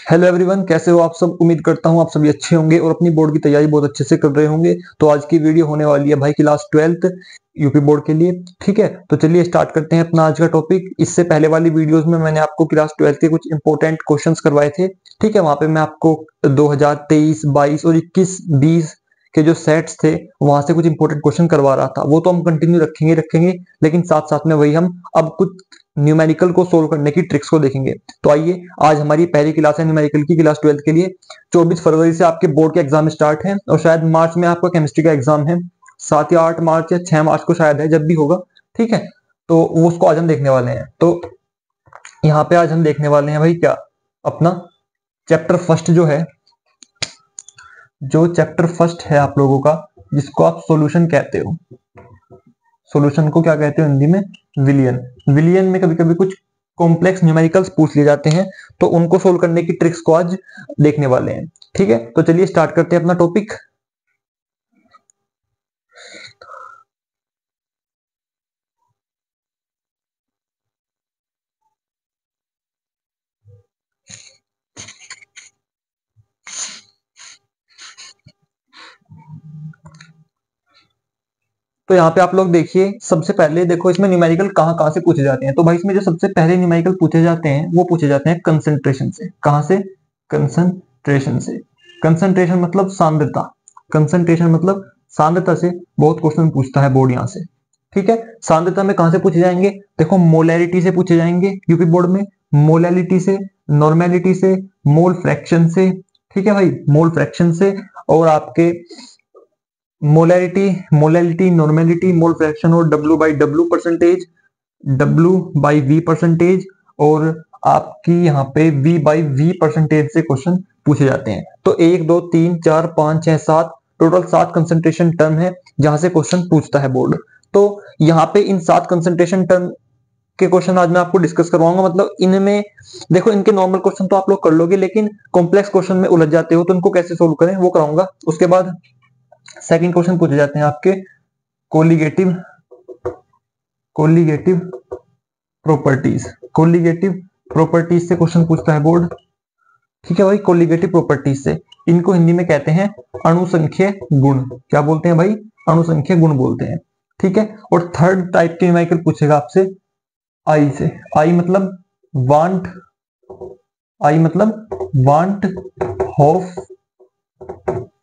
Hello everyone, कैसे हो आप सब। उम्मीद करता हूँ आप सभी अच्छे होंगे और अपनी बोर्ड की तैयारी बहुत अच्छे से कर रहे होंगे। तो आज की वीडियो होने वाली है भाई क्लास 12th यूपी बोर्ड के लिए। ठीक है, तो चलिए स्टार्ट करते हैं अपना आज का टॉपिक। इससे पहले वाली वीडियोस में मैंने आपको क्लास 12th के कुछ इंपॉर्टेंट क्वेश्चंस करवाए थे। ठीक है, वहां पे मैं आपको 2023, 22 और 21, 20 के जो सेट्स थे वहां से कुछ इंपॉर्टेंट क्वेश्चन करवा रहा था। वो तो हम कंटिन्यू रखेंगे, लेकिन साथ साथ में वही हम अब कुछ न्यूमेरिकल को सोल्व करने की ट्रिक्स को देखेंगे। तो आइए, आज हमारी पहली क्लास है न्यूमेरिकल की, क्लास 12th के लिए। 24 फरवरी से आपके बोर्ड के एग्जाम स्टार्ट है और शायद मार्च में आपका केमिस्ट्री का एग्जाम है। 7 या 8 मार्च या 6 मार्च को शायद है, जब भी होगा। ठीक है, तो वो उसको आज हम देखने वाले हैं। तो यहाँ पे आज हम देखने वाले हैं भाई क्या, अपना चैप्टर फर्स्ट जो चैप्टर फर्स्ट है आप लोगों का, जिसको आप सॉल्यूशन कहते हो। सॉल्यूशन को क्या कहते हो हिंदी में? विलियन। विलियन में कभी कभी कुछ कॉम्प्लेक्स न्यूमेरिकल्स पूछ लिए जाते हैं, तो उनको सोल्व करने की ट्रिक्स को आज देखने वाले हैं। ठीक है, तो चलिए स्टार्ट करते हैं अपना टॉपिक। तो यहाँ पे आप लोग देखिए, सबसे पहले देखो इसमें न्यूमेरिकल कहाँ कहाँ से पूछे जाते हैं। तो भाई इसमें जो सबसे पहले न्यूमेरिकल पूछे जाते हैं वो पूछे जाते हैं कंसंट्रेशन से। कहाँ से? कंसंट्रेशन से। कंसंट्रेशन मतलब सांद्रता। कंसंट्रेशन मतलब सांद्रता से बहुत क्वेश्चन पूछता है बोर्ड यहाँ से। ठीक है, सांद्रता में कहाँ से पूछे जाएंगे? देखो मोलैरिटी से पूछे जाएंगे यूपी बोर्ड में, मोलैलिटी से, नॉर्मेलिटी से, मोल फ्रैक्शन से। ठीक है भाई, मोल फ्रैक्शन से। और आपके molarity, molality, normality, mole fraction और W by W percentage, W by V percentage, और आपकी यहाँ पे वी बाई वी परसेंटेज से क्वेश्चन पूछे जाते हैं। तो 1 2 3 4 5 6 7 टोटल 7 कंसंट्रेशन टर्म है जहां से क्वेश्चन पूछता है बोर्ड। तो यहाँ पे इन 7 कंसंट्रेशन टर्म के क्वेश्चन आज मैं आपको डिस्कस करवाऊंगा। मतलब इनमें देखो, इनके नॉर्मल क्वेश्चन तो आप लोग कर लोगे, लेकिन कॉम्प्लेक्स क्वेश्चन में उलझ जाते हो, तो इनको कैसे सोल्व करें वो कराऊंगा। उसके बाद सेकंड क्वेश्चन पूछे जाते हैं आपके colligative colligative properties. Colligative properties से क्वेश्चन पूछता है बोर्ड। ठीक है भाई, कोलिगेटिव प्रॉपर्टीज से, इनको हिंदी में कहते हैं अणुसंख्यक गुण। क्या बोलते हैं भाई? अणुसंख्यक गुण बोलते हैं। ठीक है, और थर्ड टाइप के न्यूमेरिकल पूछेगा आपसे आई से। आई मतलब वांट, आई मतलब want of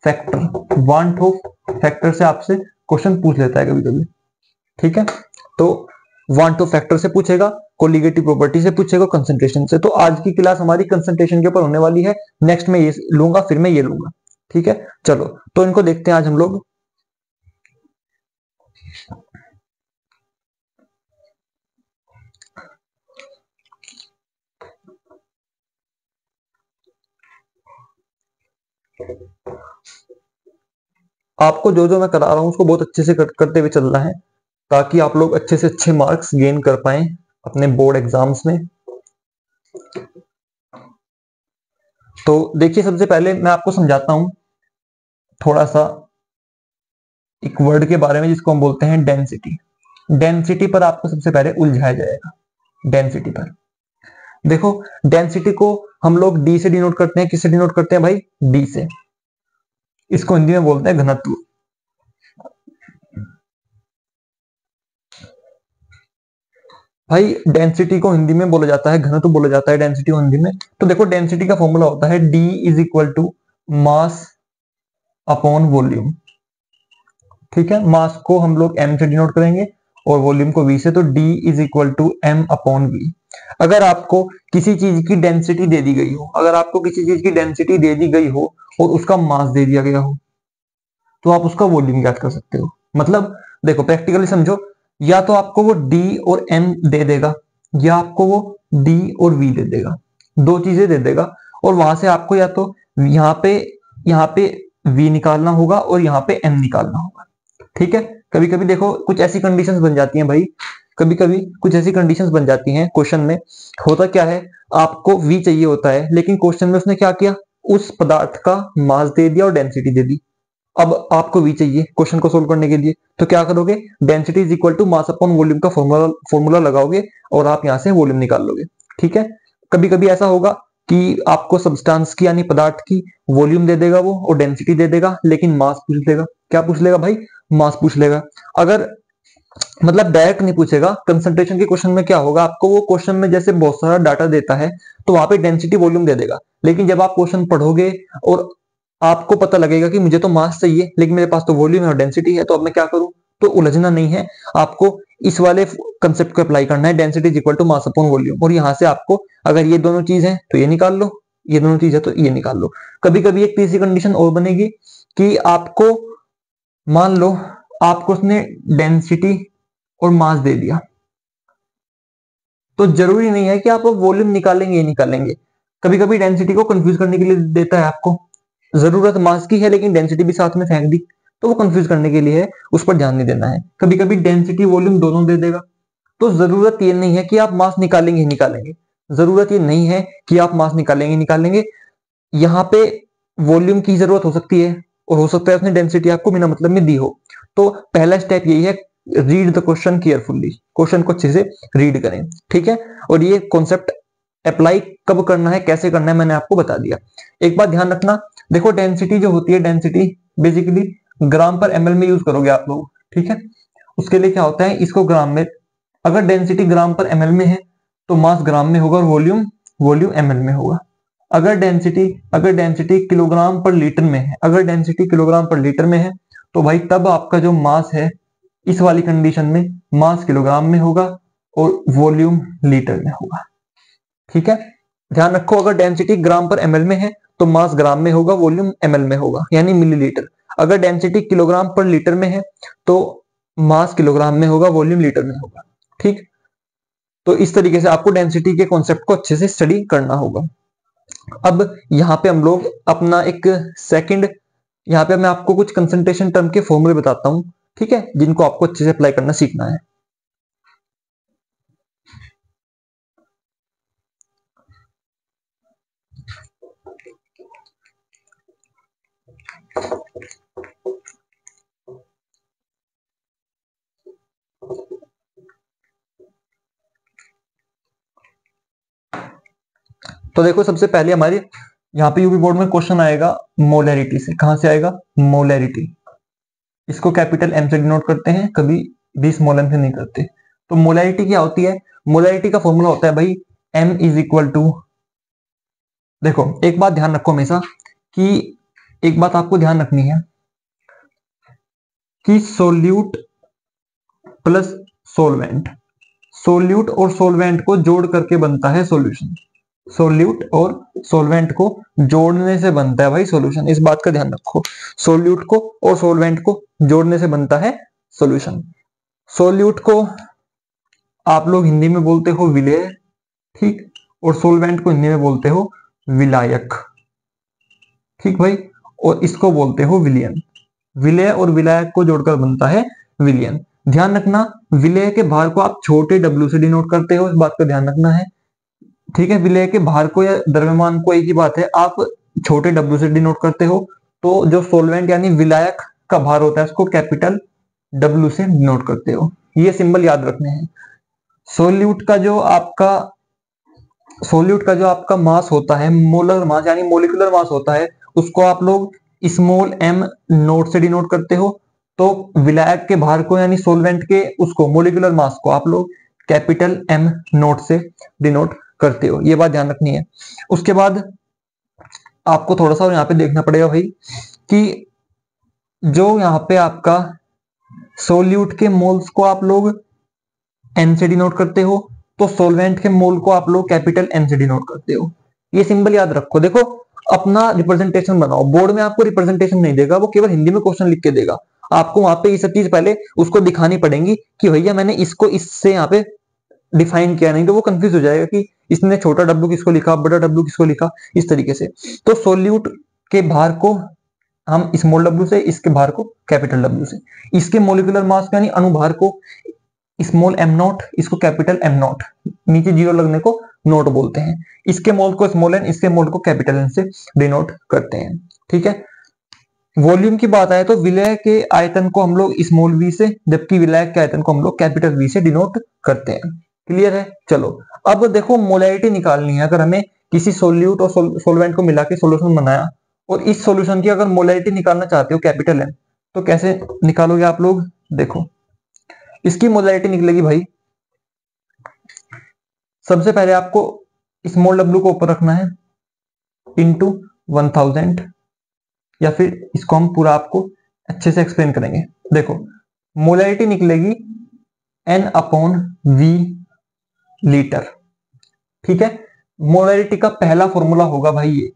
factor. Want of factor से आपसे क्वेश्चन पूछ लेता है कभी कभी। ठीक है, तो वांट ऑफ फैक्टर से पूछेगा, कोलिगेटिव प्रॉपर्टी से पूछेगा, कंसंट्रेशन से। तो आज की क्लास हमारी कंसंट्रेशन के ऊपर होने वाली है। नेक्स्ट में ये लूंगा, फिर मैं ये लूंगा। ठीक है, चलो तो इनको देखते हैं आज हम लोग। आपको जो जो मैं करा रहा हूं उसको बहुत अच्छे से करते हुए चलना है, ताकि आप लोग अच्छे से अच्छे मार्क्स गेन कर पाए अपने बोर्ड एग्जाम्स में। तो देखिए, सबसे पहले मैं आपको समझाता हूं थोड़ा सा एक वर्ड के बारे में, जिसको हम बोलते हैं डेंसिटी। डेंसिटी पर आपको सबसे पहले उलझाया जाएगा। डेंसिटी पर देखो, डेंसिटी को हम लोग डी से डिनोट करते हैं। किससे डिनोट करते हैं भाई? डी से। इसको हिंदी में बोलते हैं घनत्व। भाई डेंसिटी को हिंदी में बोला जाता है घनत्व, बोला जाता है डेंसिटी को हिंदी में। तो देखो, डेंसिटी का फॉर्मूला होता है D is equal to mass upon volume. ठीक है, मास को हम लोग एम से डिनोट करेंगे और वॉल्यूम को वी से। तो D is equal to M upon V. अगर आपको किसी चीज की डेंसिटी दे दी गई हो, अगर आपको किसी चीज की डेंसिटी दे दी गई हो और उसका मास दे दिया गया हो, तो आप उसका वॉल्यूम ज्ञात कर सकते हो। मतलब देखो, प्रैक्टिकली समझो, या तो आपको वो डी और एम दे देगा, या आपको वो डी और वी दे देगा। दो चीजें दे देगा, और वहां से आपको या तो यहाँ पे वी निकालना होगा और यहाँ पे एम निकालना होगा। ठीक है, कभी कभी देखो कुछ ऐसी कंडीशंस बन जाती हैं भाई, कभी कभी कुछ ऐसी कंडीशंस बन जाती हैं क्वेश्चन में। होता क्या है, आपको वी चाहिए होता है, लेकिन क्वेश्चन में उसने क्या किया, उस पदार्थ का मास दे दिया और डेंसिटी दे दी। अब आपको वी चाहिए क्वेश्चन को सोल्व करने के लिए, तो क्या करोगे? Density is equal to mass upon volume का फॉर्मूला लगाओगे और आप यहां से वॉल्यूम निकाल लोगे। ठीक है, कभी कभी ऐसा होगा कि आपको सब्सटेंस की यानी पदार्थ की वॉल्यूम दे देगा वो और डेंसिटी दे देगा, लेकिन मास पूछ लेगा। क्या पूछ लेगा भाई? मास पूछ लेगा। अगर मतलब डायरेक्ट नहीं पूछेगा, कंसंट्रेशन के क्वेश्चन में क्या होगा, आपको वो क्वेश्चन में जैसे बहुत सारा डाटा देता है तो वहां पे डेंसिटी वॉल्यूम दे देगा, लेकिन जब आप क्वेश्चन पढ़ोगे और आपको पता लगेगा कि मुझे तो मास चाहिए लेकिन मेरे पास तो वॉल्यूम है और डेंसिटी है, तो अब मैं क्या करूं? तो उलझना नहीं है, आपको इस वाले कंसेप्ट को अप्लाई करना है, density is equal to mass upon volume. और यहां से आपको अगर ये दोनों चीज है तो ये निकाल लो, ये दोनों चीज है तो ये निकाल लो। कभी कभी एक तीसरी कंडीशन और बनेगी कि आपको मान लो आपको उसने डेंसिटी और मास दे दिया, तो जरूरी नहीं है कि आप वॉल्यूम निकालेंगे ही निकालेंगे। कभी कभी डेंसिटी को कंफ्यूज करने के लिए देता है आपको, जरूरत मास की है लेकिन डेंसिटी भी साथ में फेंक दी, तो वो कंफ्यूज करने के लिए है, उस पर ध्यान नहीं देना है। कभी कभी डेंसिटी वॉल्यूम दोनों दे देगा, तो जरूरत ये नहीं है कि आप मास निकालेंगे ही निकालेंगे, जरूरत ये नहीं है कि आप मास निकालेंगे ही निकालेंगे। यहाँ पे वॉल्यूम की जरूरत हो सकती है और हो सकता है उसने डेंसिटी आपको बिना मतलब में दी हो। तो पहला स्टेप यही है, read the question carefully, question को अच्छे से रीड करें, ठीक है। और ये कॉन्सेप्ट अप्लाई कब करना है, कैसे करना है, मैंने आपको बता दिया। एक बात ध्यान रखना, देखो डेंसिटी जो होती है, डेंसिटी बेसिकली ग्राम पर एमएल में यूज करोगे आप लोग, ठीक है। उसके लिए क्या होता है, इसको ग्राम में, अगर डेंसिटी ग्राम पर एमएल में है तो मास ग्राम में होगा और वॉल्यूम वॉल्यूम एमएल में होगा। अगर डेंसिटी किलोग्राम पर लीटर में है, अगर डेंसिटी किलोग्राम पर लीटर में है तो भाई तब आपका जो मास है इस वाली कंडीशन में मास किलोग्राम में होगा और वॉल्यूम लीटर में होगा, ठीक है। ध्यान रखो, अगर डेंसिटी ग्राम पर एमएल में है तो मास ग्राम में होगा, वॉल्यूम एमएल में होगा यानी मिलीलीटर। अगर डेंसिटी किलोग्राम पर लीटर में है तो मास किलोग्राम में होगा, वॉल्यूम लीटर में होगा, ठीक। तो इस तरीके से आपको डेंसिटी के कॉन्सेप्ट को अच्छे से स्टडी करना होगा। अब यहाँ पे हम लोग अपना एक सेकंड, यहाँ पे मैं आपको कुछ कंसंट्रेशन टर्म के फॉर्मूले बताता हूँ, ठीक है, जिनको आपको अच्छे से अप्लाई करना सीखना है। तो देखो सबसे पहले हमारे यहाँ पे यूपी बोर्ड में क्वेश्चन आएगा मोलैरिटी से। कहां से आएगा? मोलैरिटी। इसको कैपिटल एम से डिनोट करते हैं, कभी भी स्मॉल एम से नहीं करते। तो मोलैरिटी क्या होती है? मोलैरिटी का फॉर्मूला होता है भाई m इज इक्वल टू, देखो एक बात ध्यान रखो हमेशा कि एक बात आपको ध्यान रखनी है कि सोल्यूट प्लस सोलवेंट, सोल्यूट और सोलवेंट को जोड़ करके बनता है सॉल्यूशन। सोल्यूट और सोलवेंट को जोड़ने से बनता है भाई सॉल्यूशन, इस बात का ध्यान रखो। सोल्यूट को और सोलवेंट को जोड़ने से बनता है सॉल्यूशन। सोल्यूट को आप लोग हिंदी में बोलते हो विलेय, ठीक, और सोलवेंट को हिंदी में बोलते हो विलायक, ठीक भाई, और इसको बोलते हो विलियन। विलेय और विलायक को जोड़कर बनता है विलियन। ध्यान रखना, विलेय के भार को आप छोटे w से डिनोट करते हो, इस बात का ध्यान रखना है, ठीक है। विलेय के भार को या द्रव्यमान को एक ही बात है, आप छोटे w से डिनोट करते हो, तो जो सोलवेंट यानी विलायक का भार होता है उसको कैपिटल W से डिनोट करते हो। ये सिंबल याद रखने हैं। सोल्यूट का जो आपका मास होता है, मोलर मास यानी मोलिकुलर मास होता है, उसको आप लोग स्मॉल m नोट से डिनोट करते हो। तो विलायक के भार को यानी सोलवेंट के उसको मोलिकुलर मास को आप लोग कैपिटल M नोट से डिनोट करते हो, ये बात ध्यान रखनी है। उसके बाद आपको थोड़ा सा यहाँ पे देखना पड़ेगा भाई कि जो यहाँ पे आपका सोल्यूट के मोल्स को आप लोग n से डिनोट करते हो, तो सोलवेंट के मोल को आप लोग कैपिटल N से डिनोट करते हो। ये सिंबल याद रखो। देखो अपना रिप्रेजेंटेशन बनाओ, बोर्ड में आपको रिप्रेजेंटेशन नहीं देगा, वो केवल हिंदी में क्वेश्चन लिख के देगा। आपको वहां पे ये सब चीज पहले उसको दिखानी पड़ेगी कि भैया मैंने इसको इससे यहाँ पे डिफाइन किया, नहीं तो वो कंफ्यूज हो जाएगा कि इसने छोटा W किसको लिखा, बड़ा W किसको लिखा, इस तरीके से। तो सोल्यूट के भार को हम स्मॉल w से, इसके भार को कैपिटल W से, इसके मोलिकुलर मास यानी अणुभार को स्मॉल m नॉट, इसको कैपिटल M नॉट, नीचे जीरो लगने को नोट बोलते हैं। इसके मोल को स्मॉल n, इसके मोल को कैपिटल N से डिनोट करते हैं, ठीक है। वॉल्यूम की बात आए तो विलय के आयतन को हम लोग स्मॉल v से, जबकि विलायक के आयतन को हम लोग कैपिटल V से डिनोट करते हैं। क्लियर है? चलो अब देखो मोलैरिटी निकालनी है अगर हमें किसी सोल्यूट और सोलवेंट को मिला के सोल्यूशन बनाया, और इस सोल्यूशन की अगर मोलैरिटी निकालना चाहते हो कैपिटल एम, तो कैसे निकालोगे आप लोग? देखो इसकी मोलैरिटी निकलेगी भाई, सबसे पहले आपको स्मॉल डब्ल्यू को ऊपर रखना है इंटू 1000, या फिर इसको हम पूरा आपको अच्छे से एक्सप्लेन करेंगे। देखो मोलैरिटी निकलेगी N अपॉन V लीटर, ठीक है। मोलैरिटी का पहला फॉर्मूला होगा भाई ये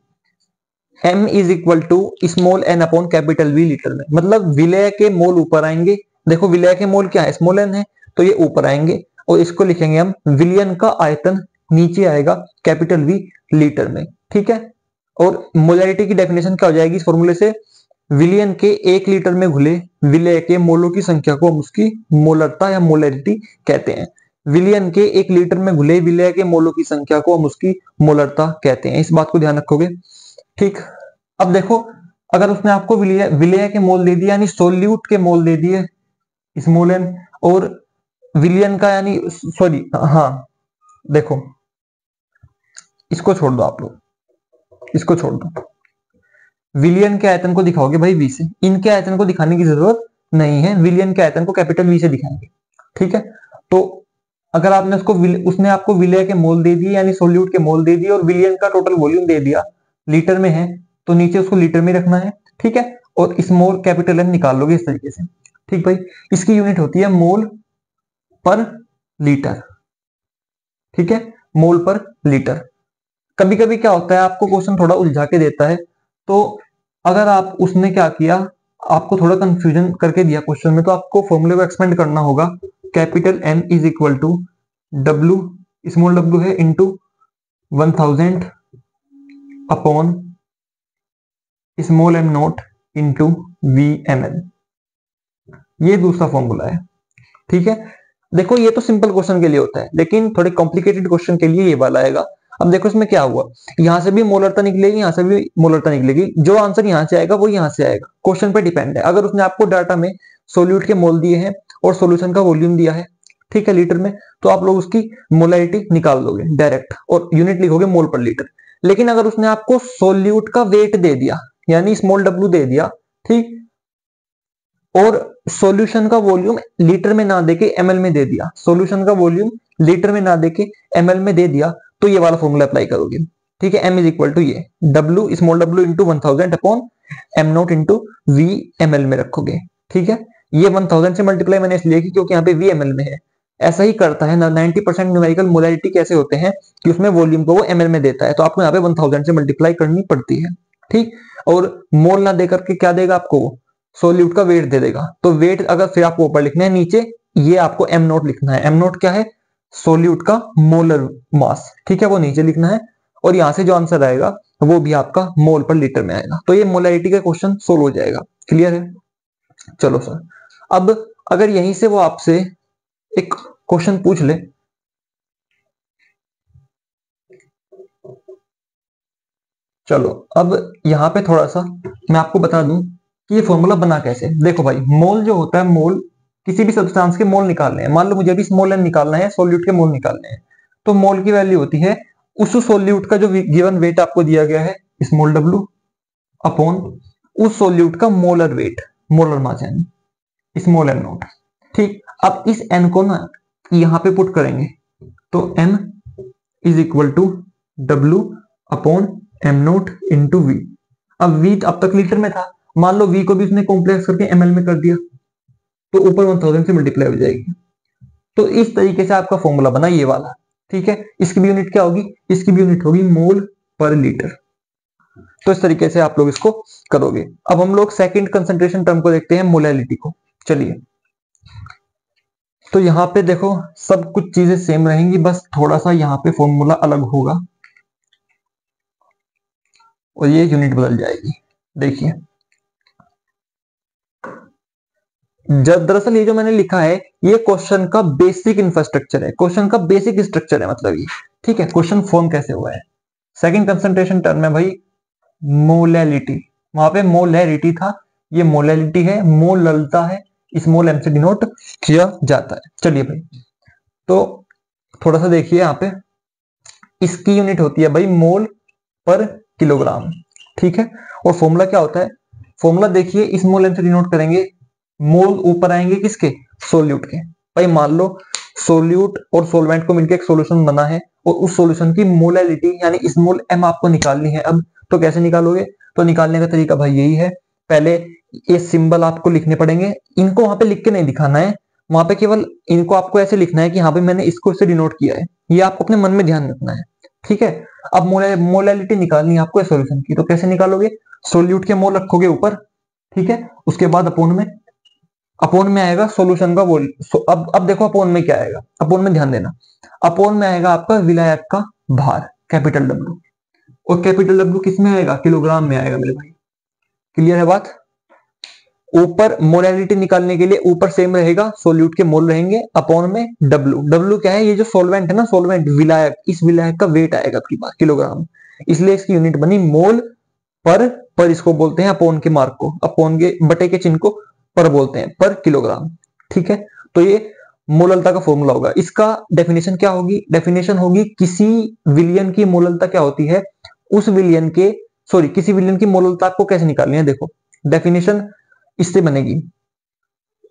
M is equal to small n upon capital V litre में, मतलब विलय के मोल ऊपर आएंगे। देखो विलय के मोल क्या है? स्मॉल n है, तो ये ऊपर आएंगे और इसको लिखेंगे हम विलियन का आयतन, नीचे आएगा कैपिटल V लीटर में, ठीक है। और मोलैरिटी की डेफिनेशन क्या हो जाएगी इस फॉर्मूले से? विलियन के 1 लीटर में घुले विलय के मोलों की संख्या को हम उसकी मोलरता या मोलैरिटी कहते हैं। विलियन के 1 लीटर में घुले विलय के मोलों की संख्या को हम उसकी मोलरता कहते हैं। इस बात को ध्यान रखोगे, ठीक। अब देखो अगर उसने आपको विलय के मोल दे दिए, यानी सोल्यूट के मोल दे दिए स्मॉल एन, और विलियन का यानी सॉरी हाँ देखो इसको छोड़ दो, आप लोग इसको छोड़ दो, विलियन के आयतन को दिखाओगे भाई वी से, इनके आयतन को दिखाने की जरूरत नहीं है, विलियन के आयतन को कैपिटल वी से दिखाएंगे, ठीक है। तो अगर आपने उसने आपको विलय के मोल दे दिए यानी सोल्यूट के मोल दे दिए और विलियन का टोटल वॉल्यूम दे दिया, लीटर में है तो नीचे उसको लीटर में रखना है, ठीक है। और स्मॉल कैपिटल एम निकाल लोगे इस तरीके से, ठीक भाई। इसकी यूनिट होती है मोल पर लीटर, ठीक है, मोल पर लीटर। कभी कभी क्या होता है आपको क्वेश्चन थोड़ा उलझा के देता है, तो अगर आप उसने क्या किया आपको थोड़ा कंफ्यूजन करके दिया क्वेश्चन में, तो आपको फॉर्मूले को एक्सपेंड करना होगा। Capital M is equal to W, small W है, into 1000 upon small M note into V M L, ये दूसरा फॉर्मूला है, ठीक है। देखो ये तो सिंपल क्वेश्चन के लिए होता है, लेकिन थोड़े कॉम्प्लिकेटेड क्वेश्चन के लिए ये वाला आएगा। अब देखो इसमें क्या हुआ, यहां से भी मोलरता निकलेगी, यहां से भी मोलरता निकलेगी, जो आंसर यहां से आएगा वो यहां से आएगा, क्वेश्चन पे डिपेंड है। अगर उसने आपको डाटा में सोल्यूट के मोल दिए हैं और सोल्यूशन का वॉल्यूम दिया है, ठीक है, लीटर में, तो आप लोग उसकी मोलैरिटी निकाल दोगे डायरेक्ट और यूनिट लिखोगे मोल पर लीटर। लेकिन अगर उसने आपको सोल्यूट का वेट दे दिया यानी स्मॉल डब्ल्यू दे दिया, ठीक, और सॉल्यूशन का वॉल्यूम लीटर में ना देके एमएल में दे दिया, सॉल्यूशन का वॉल्यूम लीटर में ना देके एमएल में दे दिया, तो ये वाला फॉर्मूला अप्लाई करोगे, ठीक है। एम इज इक्वल टू ये W small W into 1000 upon M note into V ML में रखोगे, ठीक है। ये 1000 से मल्टीप्लाई मैंने इसलिए की क्योंकि यहाँ पे वी एमएल में है। ऐसा ही करता है ना 90% न्यूमेरिकल मोलैरिटी कैसे होते हैं कि उसमें वॉल्यूम को वो एमएल में देता है, तो आपको यहाँ पे 1000 से मल्टीप्लाई करनी पड़ती है, ठीक। और मोल ना देकर के क्या देगा आपको, सोल्यूट का वेट दे देगा, तो वेट अगर फिर आपको ऊपर लिखना है, नीचे ये आपको एम नोट लिखना है। एम नोट क्या है? सोल्यूट का मोलर मास, ठीक है, वो नीचे लिखना है। और यहां से जो आंसर आएगा वो भी आपका मोल पर लीटर में आएगा। तो ये मोलैरिटी का क्वेश्चन सोल्व हो जाएगा। क्लियर है? चलो सर, अब अगर यहीं से वो आपसे एक क्वेश्चन पूछ ले, चलो अब यहां पे थोड़ा सा मैं आपको बता दूं कि ये फॉर्मूला बना कैसे। देखो भाई, मोल जो होता है, मोल किसी भी सब्सटेंस के मोल निकालने हैं। मान लो मुझे अभी स्मॉल एन निकालना है, सॉल्यूट के मोल निकालने हैं, तो मोल की वैल्यू होती है उस सॉल्यूट का जो गिवन वेट आपको दिया गया है स्मॉल डब्ल्यू अपॉन उस सॉल्यूट का मोलर वेट, मोलर मास यानी स्मॉल एन नोट, ठीक। अब इस एन को ना यहां पे पुट करेंगे, तो M is equal to W upon M note into V. अब वी अब तक लीटर में था, मान लो वी को भी उसने कॉम्प्लेक्स करके एमएल में कर दिया, तो ऊपर 1000 से मल्टीप्लाई हो जाएगी। तो इस तरीके से आपका फॉर्मूला बना ये वाला, ठीक है। इसकी भी यूनिट क्या होगी? इसकी भी यूनिट होगी मोल पर लीटर। तो इस तरीके से आप लोग इसको करोगे। अब हम लोग सेकंड कंसंट्रेशन टर्म को देखते हैं, मोलैलिटी को। चलिए, तो यहां पे देखो सब कुछ चीजें सेम रहेंगी, बस थोड़ा सा यहाँ पे फॉर्मूला अलग होगा और ये यूनिट बदल जाएगी। देखिए, दरअसल ये जो मैंने लिखा है ये क्वेश्चन का बेसिक इंफ्रास्ट्रक्चर है, क्वेश्चन का बेसिक स्ट्रक्चर है, मतलब ये, ठीक है। क्वेश्चन फॉर्म कैसे हुआ है? सेकंड कंसंट्रेशन टर्म है भाई मोलैलिटी, वहां पे मोलैरिटी था, ये मोलैलिटी है, मोललता है, स्मॉल एम से डिनोट किया जाता है। चलिए भाई, तो थोड़ा सा देखिए यहाँ पे इसकी यूनिट होती है भाई मोल पर किलोग्राम। ठीक है, और फॉर्मूला क्या होता है, फॉर्मूला देखिए इस मोल एन से डिनोट करेंगे, मोल ऊपर आएंगे किसके, सोल्यूट के। भाई मान लो सोल्यूट और सोलवेंट को मिलकर एक सॉल्यूशन बना है और उस सॉल्यूशन की मोलैलिटी यानी स्मॉल एम आपको निकालनी है। अब तो कैसे निकालोगे, तो निकालने का तरीका भाई यही है, पहले ये सिंबल आपको लिखने पड़ेंगे, इनको वहां पे लिख के नहीं दिखाना है, वहां पे केवल इनको आपको ऐसे लिखना है कि हाँ भाई मैंने इसको इससे डिनोट किया है, ये आपको अपने मन में ध्यान रखना है। ठीक है, अब मोलैलिटी निकालनी है आपको सॉल्यूशन की, तो कैसे निकालोगे, सोल्यूट के मोल रखोगे ऊपर, ठीक है, उसके बाद अपोन में आएगा सॉल्यूशन का वोल। अब देखो अपोन में क्या आएगा, अपोन में ध्यान देना, अपोन में आएगा आपका विलायक का भार कैपिटल डब्ल्यू, और कैपिटल डब्ल्यू किस में आएगा, किलोग्राम में आएगा मेरे भाई। क्लियर है बात। ऊपर मोलैलिटी निकालने के लिए ऊपर सेम रहेगा, सोल्यूट के मोल रहेंगे, अपॉन में डब्ल्यू, डब्ल्यू क्या है, ये जो सॉल्वेंट है ना, सॉल्वेंट विलायक, इस विलायक का वेट आएगा आपके पास किलोग्राम, इसलिए इसकी यूनिट बनी मोल पर इसको बोलते हैं अपॉन के मार्क को, अपॉन के बटे के चिन्ह को पर बोलते हैं, पर किलोग्राम। ठीक है, तो ये मोललता का फॉर्मूला होगा। इसका डेफिनेशन क्या होगी, डेफिनेशन होगी किसी विलियन की मोललता क्या होती है, उस विलियन के किसी विलियन की मोललता आपको कैसे निकालनी है। देखो डेफिनेशन इससे बनेगी,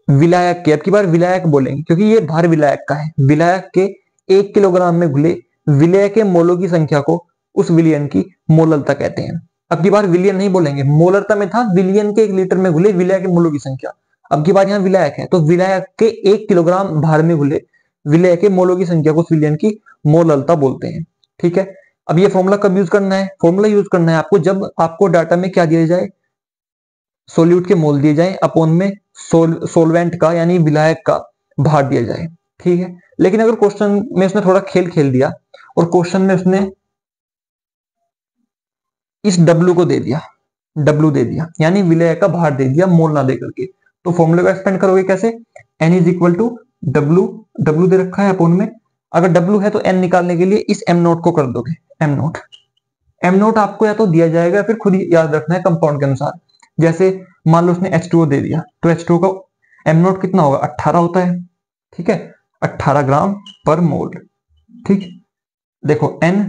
विलायक के, अब की बार विलायक बोलेंगे क्योंकि ये भार विलायक का है, विलायक के 1 किलोग्राम में घुले विलय के मोलों की संख्या को उस विलियन की मोललता कहते हैं। अब की बार विलियन नहीं बोलेंगे, मोलरता में था विलियन के 1 लीटर में घुले विलय के मोलों की संख्या, अब की बार यहाँ विलायक है तो विलायक के 1 किलोग्राम भार में घुले विलय के मोलों की संख्या को उस विलियन की मोललता बोलते हैं। ठीक है, अब ये फॉर्मूला कब यूज करना है, फॉर्मूला यूज करना है आपको जब आपको डाटा में क्या दिया जाए, सोल्यूट के मोल दिए जाए, अपोन में सोलवेंट का यानी विलायक का भार दिया जाए। ठीक है, लेकिन अगर क्वेश्चन में उसने थोड़ा खेल खेल दिया और क्वेश्चन में उसने इस डब्ल्यू को दे दिया, डब्ल्यू दे दिया यानी विलय का भार दे दिया मोल ना दे करके, तो फॉर्मूले को एक्सपेंड करोगे कैसे, N is equal to W, W दे रखा है अपोन में, अगर डब्ल्यू है तो एन निकालने के लिए इस एम नोट को कर दोगे, एम नोट, एम नोट आपको या तो दिया जाएगा या फिर खुद ही याद रखना है कंपाउंड के अनुसार। जैसे मान लो उसने H2O दे दिया तो H2O का एम नोट कितना होगा, 18 होता है। ठीक है, 18 ग्राम पर मोल। ठीक, देखो n,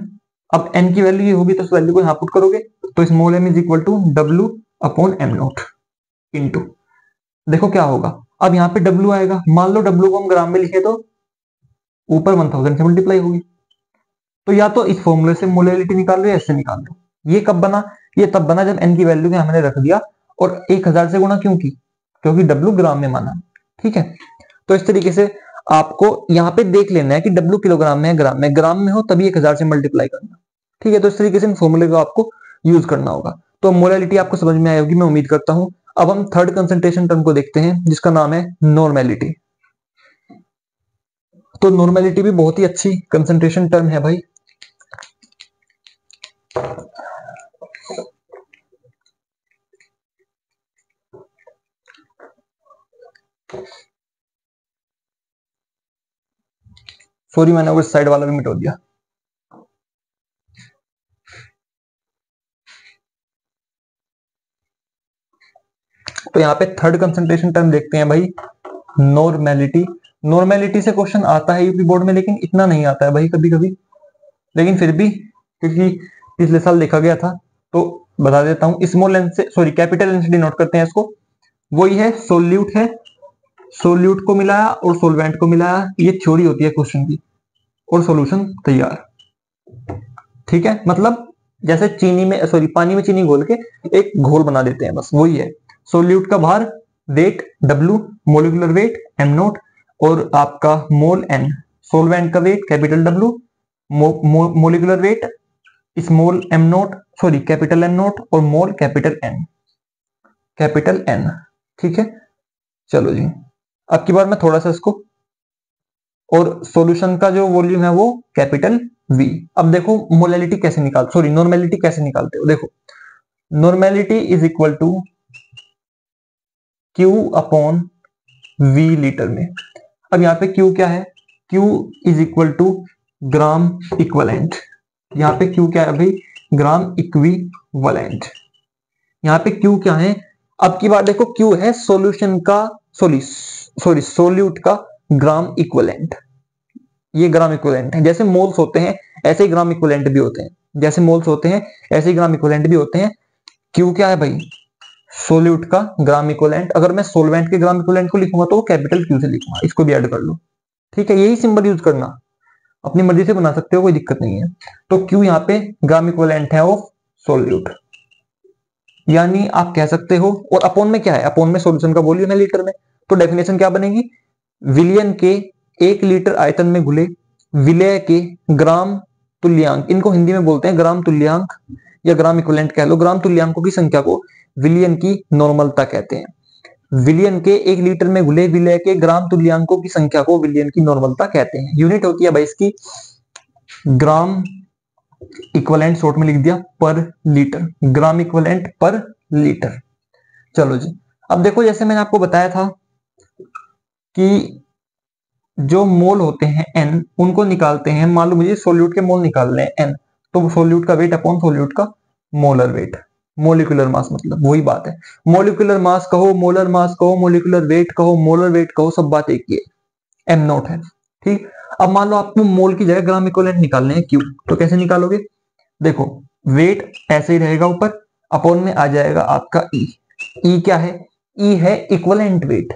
अब n की वैल्यू ये होगी तो इस वैल्यू को यहां पुट करोगे तो small m is equal to W upon M note into, देखो क्या होगा, अब यहाँ पे w आएगा, मान लो w को हम ग्राम में लिखे तो ऊपर 1000 से मल्टीप्लाई होगी, तो या तो इस फॉर्मूले से मोलैलिटी निकाल लो या इससे निकाल लो। ये कब बना, ये तब बना जब n की वैल्यू के हमने रख दिया और 1000 से गुणा क्यों की, क्योंकि w ग्राम में माना। ठीक है, तो इस तरीके से आपको यहाँ पे देख लेना है कि w किलोग्राम में है ग्राम में हो तभी 1000 से मल्टीप्लाई करना। ठीक है, तो इस तरीके से इन फॉर्मूले को आपको यूज करना होगा। तो मोलैलिटी आपको समझ में आई होगी मैं उम्मीद करता हूं। अब हम थर्ड कंसंट्रेशन टर्म को देखते हैं जिसका नाम है नॉर्मेलिटी। तो नॉर्मेलिटी भी बहुत ही अच्छी कंसंट्रेशन टर्म है भाई। सॉरी मैंने वो साइड वाला भी मिटा दिया। तो यहाँ पे थर्ड कंसंट्रेशन टर्म देखते हैं भाई, नॉर्मेलिटी। नॉर्मेलिटी से क्वेश्चन आता है यूपी बोर्ड में लेकिन इतना नहीं आता है भाई कभी कभी, लेकिन फिर भी क्योंकि पिछले साल देखा गया था तो बता देता हूं। स्मॉल एन से कैपिटल एन से डिनोट करते हैं इसको, वही है सोल्यूट है, सोल्यूट को मिलाया और सोलवेंट को मिलाया, ये थ्योरी होती है क्वेश्चन की और सॉल्यूशन तैयार। ठीक है, मतलब जैसे चीनी में पानी में चीनी घोल के एक घोल बना देते हैं, बस वही है। सोल्यूट का भार weight W, molecular weight m nought और आपका मोल n, सोलवेंट का weight capital W, molecular weight small m nought capital n nought और मोल कैपिटल N। ठीक है, चलो जी अब की बार मैं थोड़ा सा इसको, और सॉल्यूशन का जो वॉल्यूम है वो कैपिटल V। अब देखो मोलैलिटी कैसे नॉर्मेलिटी कैसे निकालते हो, देखो normality is equal to Q upon V litre में। अब यहाँ पे Q क्या है, Q is equal to gram equivalent, यहाँ पे Q क्या है भाई, ग्राम इक्विवेलेंट। यहाँ पे Q क्या है, अब की बार देखो Q है सॉल्यूशन का सोल्यूट का ग्राम इक्वलेंट, ये ग्राम इक्वलेंट है। जैसे मोल्स होते हैं ऐसे ही ग्राम इक्विवेलेंट भी होते हैं, जैसे मोल्स होते हैं ऐसे ही ग्राम इक्विवेलेंट भी होते हैं। क्यू क्या है भाई, सोल्यूट का ग्राम इक्विवेलेंट। अगर मैं सोलवेंट के ग्राम इक्विवेलेंट को लिखूंगा तो कैपिटल क्यू से लिखूंगा, इसको भी ऐड कर लो, ठीक है। यही सिंबल यूज करना, अपनी मर्जी से बना सकते हो, कोई दिक्कत नहीं है। तो क्यू यहाँ पे ग्राम इक्विवेलेंट है ऑफ सोल्यूट, यानी आप कह सकते हो। और अपोन में क्या है, अपोन में सॉल्यूशन का वॉल्यूम है लीटर में, तो डेफिनेशन क्या बनेगी, विलियन के 1 लीटर आयतन में घुले विलेय के ग्राम तुल्यांक, इनको हिंदी में बोलते हैं ग्राम तुल्यांक या ग्राम इक्विवेलेंट कह लो, ग्राम तुल्यांकों की संख्या को विलियन की नॉर्मलता कहते हैं। विलियन के 1 लीटर में घुले विलेय के ग्राम तुल्यांकों की संख्या को विलियन की नॉर्मलता कहते हैं। यूनिट होती है भाई इसकी ग्राम इक्विवेलेंट, शॉर्ट में लिख दिया पर लीटर, ग्राम इक्विवेलेंट पर लीटर। चलो जी, अब देखो जैसे मैंने आपको बताया था कि जो मोल होते हैं n, उनको निकालते हैं, मान लो मुझे सोल्यूट के मोल निकालने हैं n, तो सोल्यूट का वेट अपॉन सोल्यूट का मोलर वेट, मोलिकुलर मास, मतलब वही बात है। मोलिकुलर मास कहो, मोलर मास कहो, मोलिकुलर वेट कहो, मोलर वेट कहो, सब बात एक ही है, m नॉट है, ठीक। अब मान लो आपको मोल की जगह ग्राम इक्विवेलेंट निकालने हैं q, तो कैसे निकालोगे, देखो वेट ऐसे ही रहेगा ऊपर, अपॉन में आ जाएगा आपका e। e क्या है, e है इक्विवेलेंट वेट,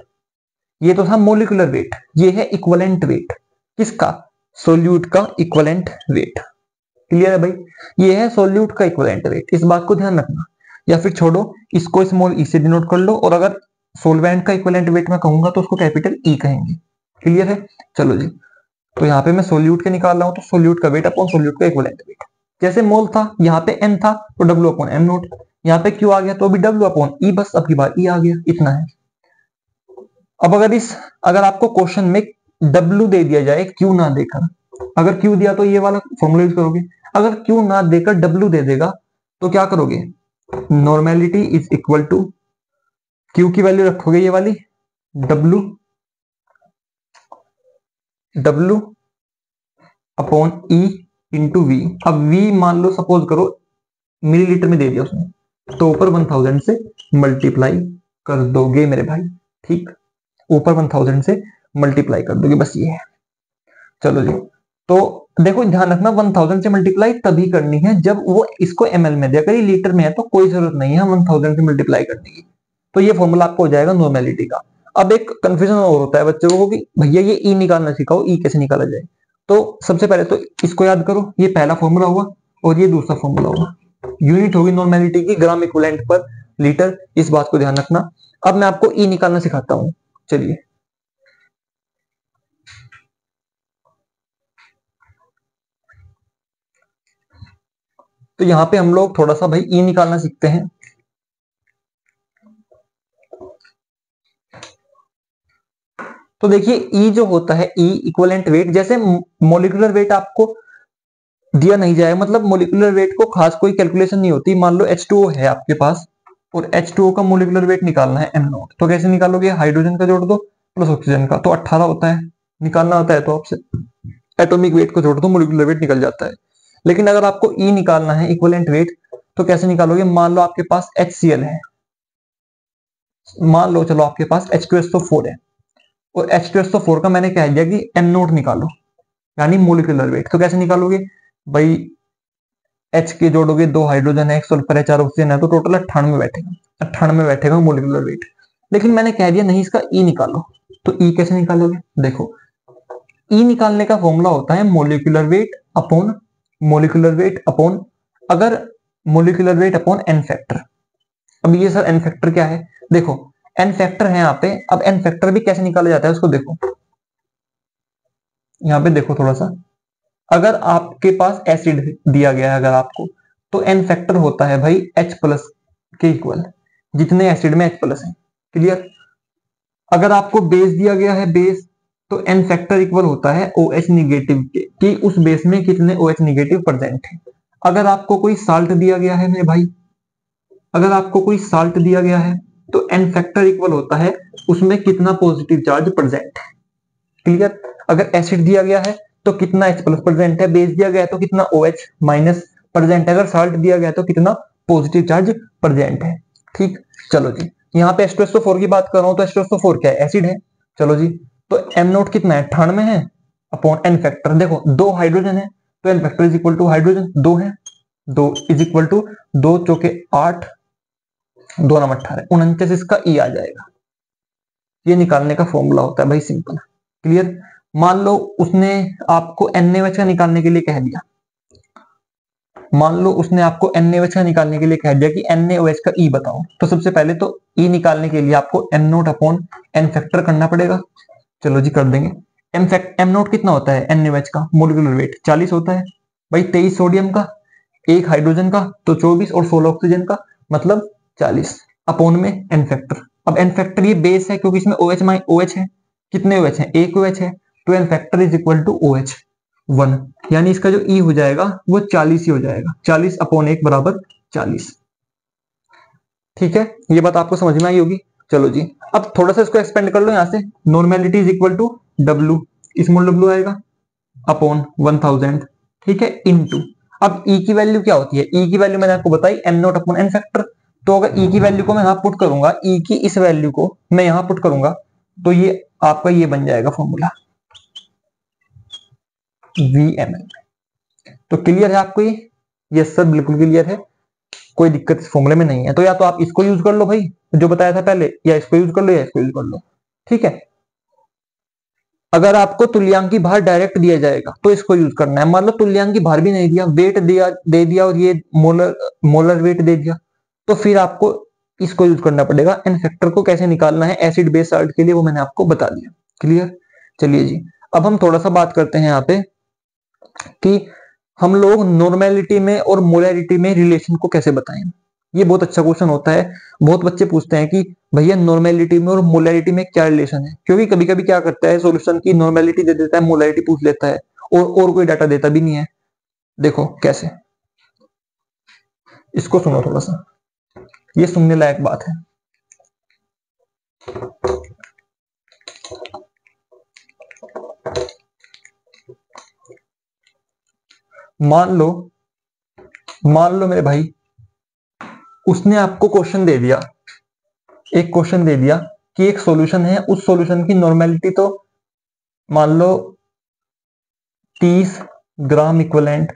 ये तो था मोलिकुलर वेट, ये है इक्विवेलेंट वेट, किसका, सोल्यूट का इक्विवेलेंट वेट। क्लियर है भाई, ये है सोल्यूट का इक्विवेलेंट वेट, इस बात को ध्यान रखना। या फिर छोड़ो, इसको स्मॉल ई से डिनोट कर लो, और अगर सोलवेंट का इक्विवेलेंट वेट मैं कहूंगा तो उसको कैपिटल ई कहेंगे। क्लियर है, चलो जी। तो यहाँ पे मैं सोल्यूट के निकाल रहा हूं, तो सोल्यूट का वेट अपॉन सोल्यूट का इक्विवेलेंट वेट, जैसे मोल था यहाँ पे n था तो w अपॉन m नोट, यहाँ पे q आ गया तो भी w अपॉन e, बस अब की बार e आ गया, इतना है। अब अगर आपको क्वेश्चन में W दे दिया जाए Q ना देकर, अगर Q दिया तो ये वाला फॉर्मूला यूज करोगे, अगर Q ना देकर W दे देगा तो क्या करोगे, normality is equal to Q की वैल्यू रखोगे ये वाली W upon E into V। अब V मान लो सपोज करो मिलीलीटर में दे दिया उसने, तो ऊपर 1000 से मल्टीप्लाई कर दोगे मेरे भाई, ठीक, ऊपर 1000 से मल्टीप्लाई कर दोगे, बस ये है। चलो जी, तो देखो ध्यान रखना 1000 से मल्टीप्लाई तभी करनी है जब वो इसको एमएल में दे, अगर ये लीटर में है तो कोई जरूरत नहीं है 1000 से मल्टीप्लाई करने की। तो ये फॉर्मूला आपको हो जाएगा नॉर्मेलिटी का। अब एक कंफ्यूजन और होता है बच्चों को कि भैया ये ई निकालना सिखाओ, ई कैसे निकाला जाए। तो सबसे पहले तो इसको याद करो, ये पहला फॉर्मूला हुआ और ये दूसरा फॉर्मूला हुआ, यूनिट होगी नॉर्मेलिटी की ग्राम इक्विवेलेंट पर लीटर, इस बात को ध्यान रखना। अब मैं आपको ई निकालना सिखाता हूं, चलिए। तो यहां पे हम लोग थोड़ा सा भाई ई निकालना सीखते हैं। तो देखिए ई जो होता है, ई इक्विवेलेंट वेट, जैसे मोलिकुलर वेट आपको दिया नहीं जाए, मतलब मोलिकुलर वेट को खास कोई कैलकुलेशन नहीं होती। मान लो H2O है आपके पास और H2O का मोलिकुलर वेट निकालना है m नॉट, तो कैसे निकालोगे, हाइड्रोजन का जोड़ दो प्लस ऑक्सीजन का, तो 18 होता है, निकालना होता है तो आपसे एटॉमिक वेट को जोड़ दो, मोलिकुलर वेट निकल जाता है। लेकिन अगर आपको ई निकालना है इक्विवेलेंट वेट, तो कैसे निकालोगे, मान लो आपके पास HCl है, मान लो चलो आपके पास H2SO4 है, और H2SO4 का मैंने कह दिया कि m नॉट निकालो, यानी मोलिकुलर वेट। तो कैसे निकालोगे भाई, H के जोड़ोगे, 2 हाइड्रोजन है, 1 सल्फर है, 4 ऑक्सीजन है, तो टोटल 98 बैठेगा, 98 बैठेगा मोलिकुलर वेट। लेकिन मैंने कह दिया नहीं इसका ई निकालो, तो ई कैसे निकालोगे, देखो ई निकालने का फॉर्मूला होता है मोलिकुलर वेट अपॉन अगर molecular weight upon N factor. अब ये सर एन फैक्टर क्या है, देखो एन फैक्टर है यहाँ पे। अब एन फैक्टर भी कैसे निकाला जाता है उसको देखो, यहाँ पे देखो थोड़ा सा, अगर आपके पास एसिड दिया गया है अगर आपको, तो एन फैक्टर होता है भाई H प्लस के इक्वल, जितने एसिड में H प्लस है। क्लियर, अगर आपको बेस दिया गया है बेस, तो एन फैक्टर इक्वल होता है OH निगेटिव के, कि उस बेस में कितने OH निगेटिव प्रेजेंट है। अगर आपको कोई साल्ट दिया गया है मेरे भाई, अगर आपको कोई साल्ट दिया गया है, तो एन फैक्टर इक्वल होता है उसमें कितना पॉजिटिव चार्ज प्रेजेंट है। क्लियर, अगर एसिड दिया गया है तो कितना H प्लस प्रेजेंट है, बेस दिया गया है तो कितना OH माइनस प्रेजेंट है, अगर साल्ट दिया गया है तो कितना पॉजिटिव चार्ज प्रेजेंट है। ठीक, चलो जी, यहाँ पे H2SO4 की बात कर रहा हूं, तो H2SO4 क्या है, एसिड है। चलो जी, तो m नोट कितना है, 98 है अपॉन एन फैक्टर, देखो 2 हाइड्रोजन है तो N factor is equal to hydrogen 2 है, 2 इज इक्वल टू 2 चौके 8, 2 नम 18, 49 इसका ई आ जाएगा। ये निकालने का फॉर्मूला होता है भाई, सिंपल। क्लियर। मान लो उसने आपको NaOH का निकालने के लिए कह दिया, मान लो उसने आपको NaOH का निकालने के लिए कह दिया कि NaOH का ई बताओ, तो सबसे पहले तो ई निकालने के लिए आपको m naught upon n factor करना पड़ेगा। चलो जी कर देंगे। m नोट कितना होता है NaOH का मोलिकुलर वेट 40 होता है भाई, 23 सोडियम का, 1 हाइड्रोजन का तो 24 और 16 ऑक्सीजन का, मतलब 40 अपॉन में n फैक्टर। अब n फैक्टर ये बेस है क्योंकि इसमें OH है, कितने OH है, एक OH है, तो n factor is equal to OH 1, यानी इसका जो ई हो जाएगा वो 40 ही हो जाएगा, 40 अपॉन 1 बराबर 40। ठीक है, ये बात आपको समझ में आई होगी। चलो जी, अब थोड़ा सा इसको एक्सपेंड कर लो यहां से, normality is equal to W, small w आएगा अपॉन 1000, ठीक है, इनटू, अब ई की वैल्यू क्या होती है, ई की वैल्यू मैंने आपको बताई m not upon n factor. तो अगर ई की वैल्यू को मैं यहां पुट करूंगा, ई की इस वैल्यू को मैं यहां पुट करूंगा, तो ये आपका ये बन जाएगा फॉर्मूला VML। तो क्लियर है आपको ये? यस सर, बिल्कुल क्लियर है, कोई दिक्कत इस फॉर्मूले में नहीं है। तो या तो आप इसको यूज कर लो भाई जो बताया था पहले, या इसको यूज कर लो, या इसको यूज कर लो, ठीक है। अगर आपको तुल्यांकी भार डायरेक्ट दिया जाएगा तो इसको यूज करना है। मान लो तुल्यांकी भार भी नहीं दिया, वेट दिया दे दिया और ये मोलर वेट दे दिया, तो फिर आपको इसको यूज करना पड़ेगा। एन फैक्टर को कैसे निकालना है एसिड बेस साल्ट के लिए वो मैंने आपको बता दिया। क्लियर। चलिए जी, अब हम थोड़ा सा बात करते हैं यहाँ पे कि हम लोग नॉर्मेलिटी में और मोलैरिटी में रिलेशन को कैसे बताएं। ये बहुत अच्छा क्वेश्चन होता है, बहुत बच्चे पूछते हैं कि भैया नॉर्मेलिटी में और मोलैरिटी में क्या रिलेशन है, क्योंकि कभी कभी क्या करता है सॉल्यूशन की नॉर्मेलिटी दे देता है, मोलैरिटी पूछ लेता है और कोई डाटा देता भी नहीं है। देखो कैसे, इसको सुनो थोड़ा सा, ये सुनने लायक बात है। मान लो मेरे भाई, उसने आपको क्वेश्चन दे दिया, एक क्वेश्चन दे दिया कि एक सॉल्यूशन है, उस सॉल्यूशन की नॉर्मेलिटी तो मान लो 30 ग्राम इक्विवेलेंट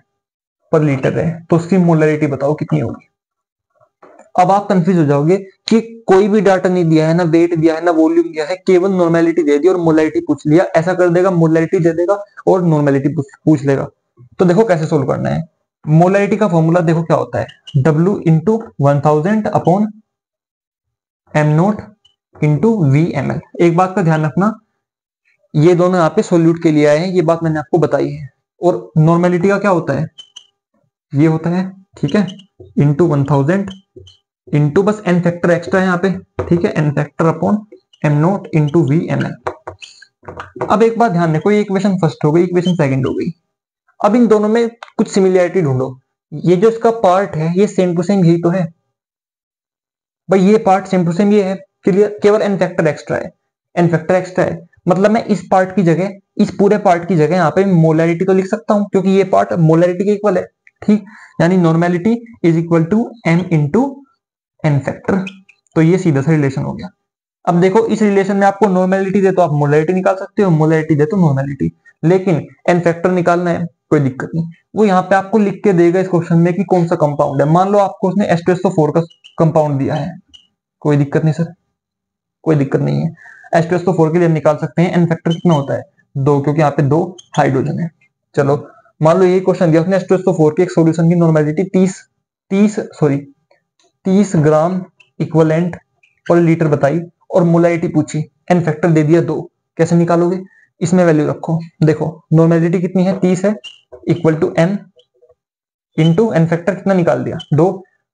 पर लीटर है, तो उसकी मोलरिटी बताओ कितनी होगी। अब आप कंफ्यूज हो जाओगे कि कोई भी डाटा नहीं दिया है, ना वेट दिया है, ना वॉल्यूम दिया है, केवल नॉर्मेलिटी दे दी और मोलरिटी पूछ लिया। ऐसा कर देगा, मोलरिटी दे देगा और नॉर्मेलिटी पूछ लेगा। तो देखो कैसे सोल्व करना है। मोलरिटी का फॉर्मूला देखो क्या होता है, W into 1000 upon m note into VML। एक बात का ध्यान रखना, ये दोनों यहाँ पे सोल्यूट के लिए आए हैं, ये बात मैंने आपको बताई है। और नॉर्मेलिटी का क्या होता है, ये होता है, ठीक है, इंटू 1000 इंटू बस n फैक्टर एक्स्ट्रा है यहाँ पे, ठीक है, n factor upon m note into VML। अब एक बात ध्यान रखो, ये इक्वेशन फर्स्ट हो गई, इक्वेशन सेकंड हो गई। अब इन दोनों में कुछ सिमिलरिटी ढूंढो। ये जो इसका पार्ट है ये सेम टू सेम यही तो है भाई, ये पार्ट सेम टू सेम ये है, क्लियर, केवल n फैक्टर एक्स्ट्रा है, n फैक्टर एक्स्ट्रा है, मतलब मैं इस पार्ट की जगह, इस पूरे पार्ट की जगह यहाँ पे मोलैरिटी तो लिख सकता हूँ क्योंकि ये पार्ट मोलैरिटी के इक्वल है, ठीक, यानी normality is equal to m into n factor. तो ये सीधा सा रिलेशन हो गया। अब देखो इस रिलेशन में आपको नॉर्मेलिटी दे तो आप मोलैरिटी निकाल सकते हो, मोलैरिटी दे तो नॉर्मेलिटी, लेकिन n फैक्टर निकालना है कोई दिक्कत नहीं, वो यहाँ पे आपको लिख के देगा इस क्वेश्चन में कि कौन सा कंपाउंड है। मान लो आपको उसने H2SO4 का कंपाउंड दिया है, कोई दिक्कत नहीं सर, कोई दिक्कत नहीं है, H2SO4 के लिए निकाल सकते हैं। एन फैक्टर कितना होता है 2, क्योंकि यहाँ पे 2 हाइड्रोजन है। चलो मान लो ये क्वेश्चन दिया उसने H2SO4 के एक सॉल्यूशन की नॉर्मेलिटी 30 ग्राम इक्विवेलेंट पर लीटर बताई और मोलैरिटी पूछी, एन फैक्टर दे दिया 2, कैसे निकालोगे, इसमें वैल्यू रखो। देखो नॉर्मेलिटी कितनी है 30 है, equal to n into N factor कितना निकाल दिया 2,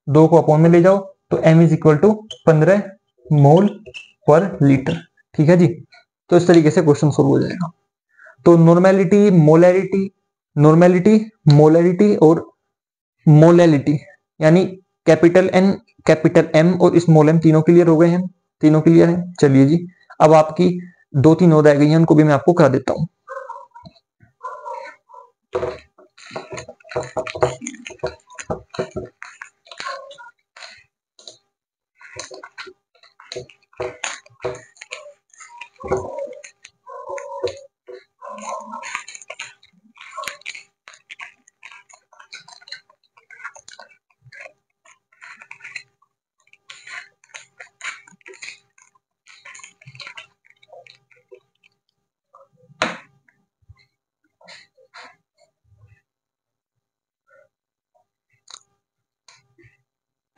2 को अपॉन में ले जाओ तो m इज इक्वल टू 15 मोल पर लीटर। ठीक है जी, तो इस तरीके से क्वेश्चन सोल्व हो जाएगा। तो नॉर्मेलिटी, मोलैरिटी, नॉर्मेलिटी, मोलैरिटी और मोलैलिटी, यानी कैपिटल N, कैपिटल M और स्मॉल m तीनों क्लियर हो गए हैं, तीनों क्लियर हैं। चलिए जी, अब आपकी 2-3 और रह गई हैं, उनको भी मैं आपको करा देता हूं।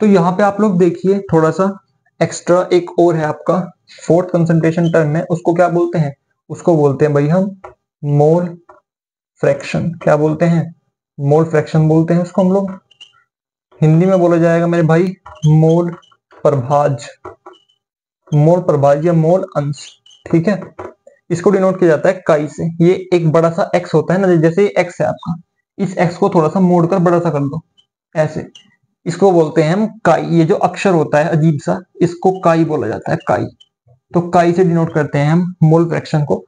तो यहाँ पे आप लोग देखिए थोड़ा सा एक्स्ट्रा एक और है आपका फोर्थ कंसंट्रेशन टर्म है, उसको क्या बोलते हैं? उसको बोलते हैं भाई हम मोल फ्रैक्शन। क्या बोलते हैं? मोल फ्रैक्शन बोलते हैं उसको हम लोग। हिंदी में बोला जाएगा मेरे भाई मोल प्रभाज, मोल प्रभाज या मोल अंश। ठीक है, इसको डिनोट किया जाता है काई से। ये एक बड़ा सा एक्स होता है ना, जैसे एक्स है आपका, इस एक्स को थोड़ा सा मोड़कर बड़ा सा कर दो ऐसे, इसको बोलते हैं हम काई। ये जो अक्षर होता है अजीब सा, इसको काई बोला जाता है, काई। तो काई से डिनोट करते हैं हम मोल फ्रैक्शन को।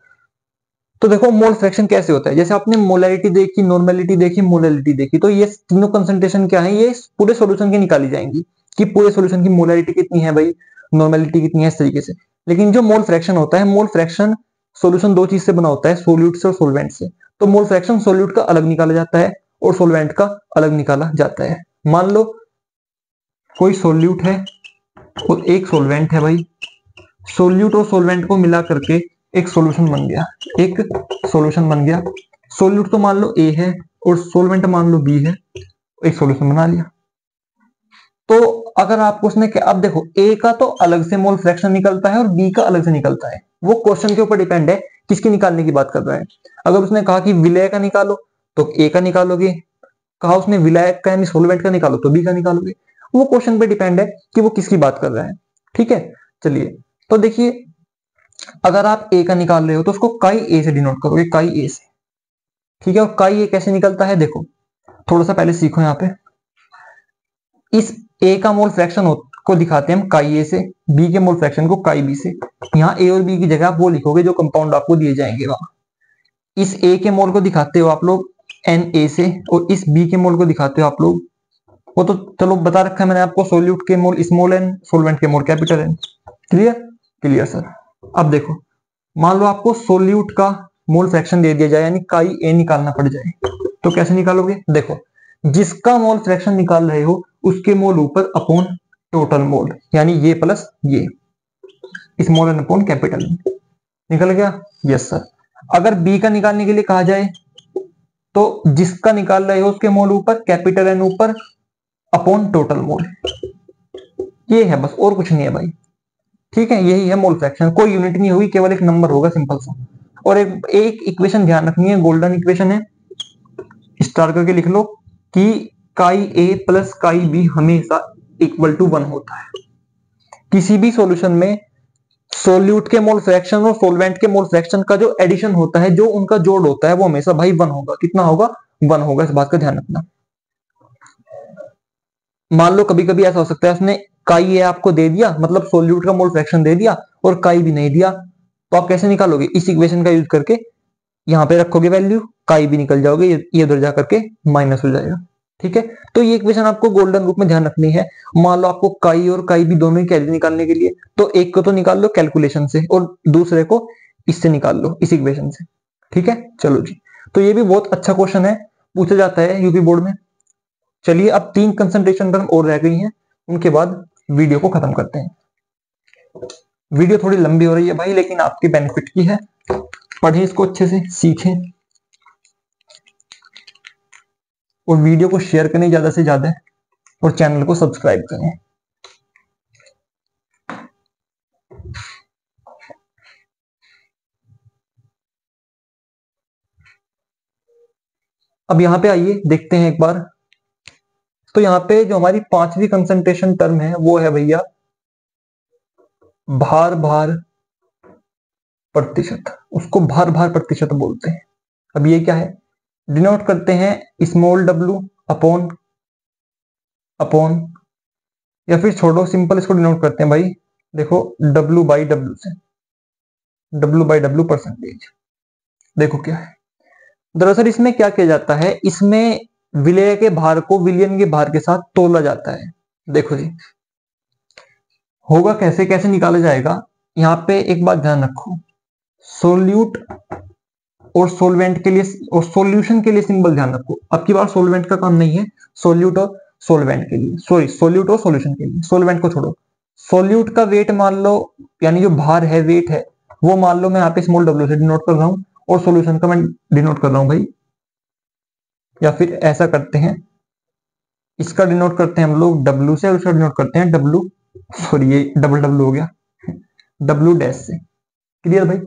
तो देखो मोल फ्रैक्शन कैसे होता है, जैसे आपने मोलैरिटी देखी, नॉर्मेलिटी देखी, मोलैलिटी देखी, तो ये तीनों कंसंट्रेशन क्या है, ये पूरे सॉल्यूशन की निकाली जाएंगी कि पूरे सॉल्यूशन की मोलैरिटी कितनी है भाई, नॉर्मेलिटी कितनी है, इस तरीके से। लेकिन जो मोल फ्रैक्शन होता है, मोल फ्रैक्शन सॉल्यूशन दो चीज से बना होता है, सोल्यूट से और सोलवेंट से। तो मोल फ्रैक्शन सोल्यूट का अलग निकाला जाता है और सोलवेंट का अलग निकाला जाता है। मान लो कोई सोल्यूट है और एक सोलवेंट है भाई, सोल्यूट और सोलवेंट को मिला करके एक सॉल्यूशन बन गया, एक सॉल्यूशन बन गया। सोल्यूट तो मान लो ए है और सोलवेंट मान लो बी है, एक सॉल्यूशन बना लिया। तो अगर आपको उसने अब देखो ए का तो अलग से मोल फ्रैक्शन निकलता है और बी का अलग से निकलता है, वो क्वेश्चन के ऊपर डिपेंड है किसकी निकालने की बात कर रहा है। अगर उसने कहा कि विलय का निकालो तो ए का निकालोगे, कहा उसने विलायक का यानी सोलवेंट का निकालो तो बी का निकालोगे। वो क्वेश्चन पे डिपेंड है कि वो किसकी बात कर रहा है। ठीक है, चलिए तो देखिए अगर आप ए का निकाल रहे हो तो उसको काई ए से डिनोट करोगे, काई ए से। ठीक है, और काई ए कैसे निकलता है देखो, थोड़ा सा पहले सीखो। यहाँ पे इस ए का मोल फ्रैक्शन को दिखाते हैं हम काई ए से, बी के मोल फ्रैक्शन को काई बी से। यहाँ ए और बी की जगह आप वो लिखोगे जो कंपाउंड आपको दिए जाएंगे वहां। इस ए के मोल को दिखाते हो आप लोग एन ए से, और इस बी के मोल को दिखाते हो आप लोग, वो तो चलो बता रखा है मैंने आपको, सोल्यूट के मोल स्मॉल एन, सोलवेंट के mole capital N. Clear? Clear sir. अब देखो मान लो आपको सोल्यूट का मोल फ्रैक्शन दे दिया जाए यानी काई ए निकालना पड़ जाए, तो कैसे निकालोगे? देखो जिसका मोल फ्रैक्शन निकाल रहे हो उसके मोल ऊपर अपॉन टोटल मोल, यानी ये प्लस ये, small N upon capital N. निकल गया? Yes sir. अगर बी का निकालने के लिए कहा जाए तो जिसका निकाल रहे हो उसके मोल ऊपर कैपिटल एन ऊपर अपॉन टोटल मोल, ये है बस, और कुछ नहीं है भाई। ठीक है, यही है मोल फ्रैक्शन, कोई यूनिट नहीं होगी, केवल एक नंबर होगा सिंपल सा। और एक इक्वेशन ध्यान रखनी है, गोल्डन इक्वेशन है, स्टार करके लिख लो कि काई ए प्लस काई बी हमेशा इक्वल टू 1 होता है। किसी भी सॉल्यूशन में सोल्यूट के मोल फ्रैक्शन और सोलवेंट के मोल फ्रैक्शन का जो एडिशन होता है, जो उनका जोड़ होता है, वो हमेशा भाई 1 होगा। कितना होगा? 1 होगा, इस बात का ध्यान रखना। मान लो कभी कभी ऐसा हो सकता है उसने काई ए आपको दे दिया, मतलब सोल्यूट का मोल फ्रैक्शन दे दिया और काई भी नहीं दिया, तो आप कैसे निकालोगे? इस इक्वेशन का यूज करके यहाँ पे रखोगे वैल्यू, काई भी निकल जाओगे, ये उधर जाकर के माइनस हो जाएगा। ठीक है, तो ये इक्वेशन आपको गोल्डन रूप में ध्यान रखनी है। मान लो आपको काई और काई भी दोनों ही कैरी निकालने के लिए, तो एक को तो निकाल लो कैलकुलेशन से और दूसरे को इससे निकाल लो, इस इक्वेशन से। ठीक है, चलो जी। तो ये भी बहुत अच्छा क्वेश्चन है, पूछा जाता है यूपी बोर्ड में। चलिए अब 3 कंसंट्रेशन टर्म और रह गई हैं, उनके बाद वीडियो को खत्म करते हैं। वीडियो थोड़ी लंबी हो रही है भाई, लेकिन आपके बेनिफिट की है, पढ़ें इसको अच्छे से, सीखें और वीडियो को शेयर करें ज्यादा से ज्यादा और चैनल को सब्सक्राइब करें। अब यहां पे आइए देखते हैं एक बार। तो यहाँ पे जो हमारी 5वीं कंसंट्रेशन टर्म है वो है भैया भार भार प्रतिशत, उसको भार भार प्रतिशत बोलते हैं। अब ये क्या है? डिनोट करते हैं स्मॉल डब्ल्यू अपॉन अपॉन, या फिर छोड़ो सिंपल इसको डिनोट करते हैं भाई, देखो डब्ल्यू बाई डब्ल्यू से, डब्ल्यू बाई डब्ल्यू परसेंटेज। देखो क्या है, दरअसल इसमें क्या किया जाता है, इसमें विलय के भार को विलयन के भार के साथ तोला जाता है। देखो जी होगा कैसे, कैसे निकाला जाएगा, यहाँ पे एक बात ध्यान रखो, सोल्यूट और सोलवेंट के लिए और सॉल्यूशन के लिए सिंबल ध्यान रखो। अब की बार सोलवेंट का काम नहीं है, सोल्यूट और सोलवेंट के लिए, सॉरी सोल्यूट और सॉल्यूशन के लिए, सोलवेंट को छोड़ो। सोल्यूट का वेट मान लो, यानी जो भार है, वेट है, वो मान लो मैं यहाँ पे स्मॉल डब्ल्यू से डिनोट कर रहा हूं और सॉल्यूशन का मैं डिनोट कर रहा हूं भाई, या फिर ऐसा करते हैं इसका डिनोट करते हैं हम लोग डब्ल्यू से और इसका डिनोट करते हैं डब्ल्यू, सॉरी ये डबल डब्ल्यू हो गया, डब्ल्यू डैश से। क्लियर भाई,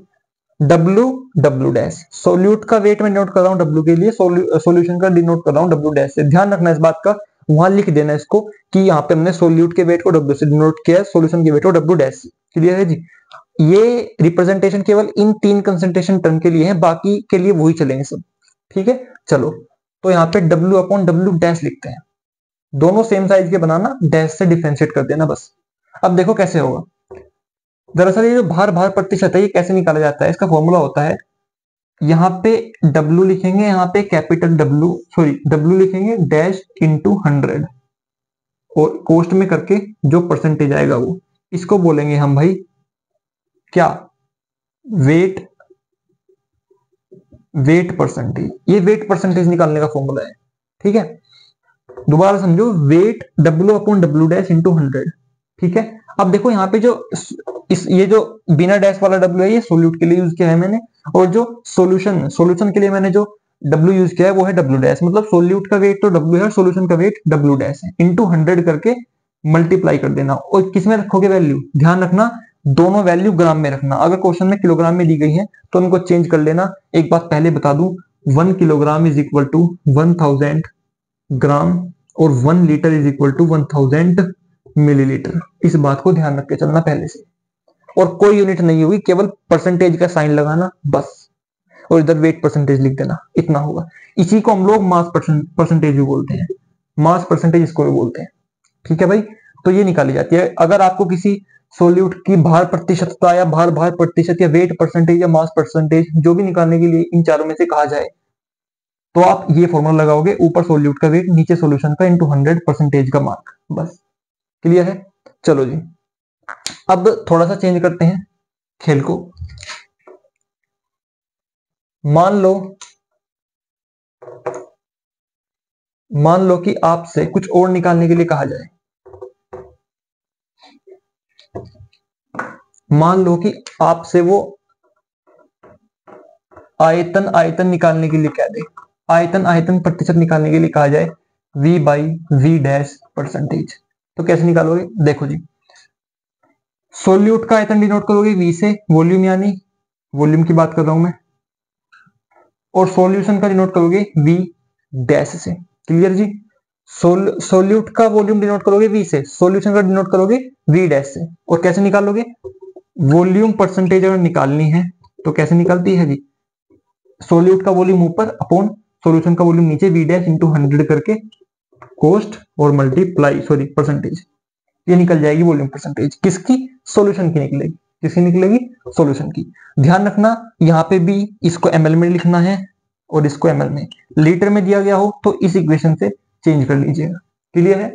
डब्ल्यू डब्ल्यू डैश, सोल्यूट का वेट में डिनोट कर रहा हूं डब्ल्यू के लिए, सोल्यूशन का डिनोट कर रहा हूं डब्ल्यू डैश से। ध्यान रखना इस बात का, वहां लिख देना इसको कि यहाँ पे हमने सोल्यूट के वेट को डब्ल्यू से डिनोट किया है, सोल्यूशन के वेट को डब्ल्यू डैश से। क्लियर है जी। ये रिप्रेजेंटेशन केवल इन 3 कंसंट्रेशन टर्म के लिए है, बाकी के लिए वही चलेंगे सब। ठीक है, चलो तो यहाँ पे डब्ल्यू अपॉन डब्ल्यू डैश लिखते हैं, दोनों सेम साइज के बनाना, डैश से डिफरेंशिएट कर देना बस। अब देखो कैसे होगा। दरअसल ये जो भार भार प्रतिशत है ये कैसे निकाला जाता है, इसका फॉर्मूला होता है, यहाँ पे W लिखेंगे, यहाँ पे कैपिटल W, सॉरी W लिखेंगे डैश इंटू 100 और कोस्ट में करके जो परसेंटेज आएगा वो, इसको बोलेंगे हम भाई क्या, वेट, वेट परसेंटेज। ये वेट परसेंटेज निकालने का फॉर्मूला है। ठीक है, दोबारा समझो, weight W upon W dash into 100। ठीक है, अब देखो यहाँ पे जो ये जो बिना डैश वाला W है ये सोल्यूट के लिए यूज किया है मैंने, और जो सॉल्यूशन के लिए मैंने जो W यूज किया है वो है डब्ल्यू डैश। मतलब सोल्यूट का वेट तो W है और सोल्यूशन का वेट डब्ल्यू डैश है, इंटू 100 करके मल्टीप्लाई कर देना। और किस में रखोगे वैल्यू, ध्यान रखना दोनों वैल्यू ग्राम में रखना। अगर क्वेश्चन में किलोग्राम में दी गई है तो उनको चेंज कर लेना। एक बात पहले बता दूं, 1 kilogram is equal to 1000 gram और 1 litre is equal to 1000 millilitre. इस बात को ध्यान रख के चलना पहले से। और कोई यूनिट नहीं होगी, केवल परसेंटेज का साइन लगाना बस, और इधर वेट परसेंटेज लिख देना, इतना होगा। इसी को हम लोग मास परसेंटेज भी बोलते हैं, मास परसेंटेज इसको भी बोलते हैं। ठीक है भाई, तो ये निकाली जाती है। अगर आपको किसी सोल्यूट की भार प्रतिशतता या भार भार प्रतिशत या वेट परसेंटेज या मास परसेंटेज जो भी निकालने के लिए इन चारों में से कहा जाए तो आप ये फॉर्मूला लगाओगे, ऊपर सोल्यूट का वेट नीचे सॉल्यूशन का इंटू 100 परसेंटेज का मार्क, बस। क्लियर है, चलो जी अब थोड़ा सा चेंज करते हैं खेल को। मान लो कि आपसे कुछ और निकालने के लिए कहा जाए। मान लो कि आपसे वो आयतन निकालने के लिए कह दे, आयतन प्रतिशत निकालने के लिए कहा जाए, V by V dash percentage. तो कैसे निकालोगे, देखो जी, सोल्यूट का आयतन डिनोट करोगे V से, वॉल्यूम यानी वॉल्यूम की बात कर रहा हूं मैं, और सॉल्यूशन का डिनोट करोगे V डैश से। क्लियर जी, सोल्यूट का वॉल्यूम डिनोट करोगे V से, सॉल्यूशन का डिनोट करोगे V डैश से। और कैसे निकालोगे, वॉल्यूम परसेंटेज अगर निकालनी है तो कैसे निकलती है जी, सोल्यूट का वॉल्यूम ऊपर अपॉन सॉल्यूशन का वॉल्यूम नीचे, V डैश इंटू 100 करके कोस्ट और मल्टीप्लाई, सॉरी परसेंटेज, ये निकल जाएगी वॉल्यूम परसेंटेज। किसकी, सॉल्यूशन की निकलेगी। किसकी निकलेगी, सॉल्यूशन की। ध्यान रखना यहाँ पे भी इसको ml में लिखना है और इसको ml में, लीटर में दिया गया हो तो इस इक्वेशन से चेंज कर लीजिएगा। क्लियर है,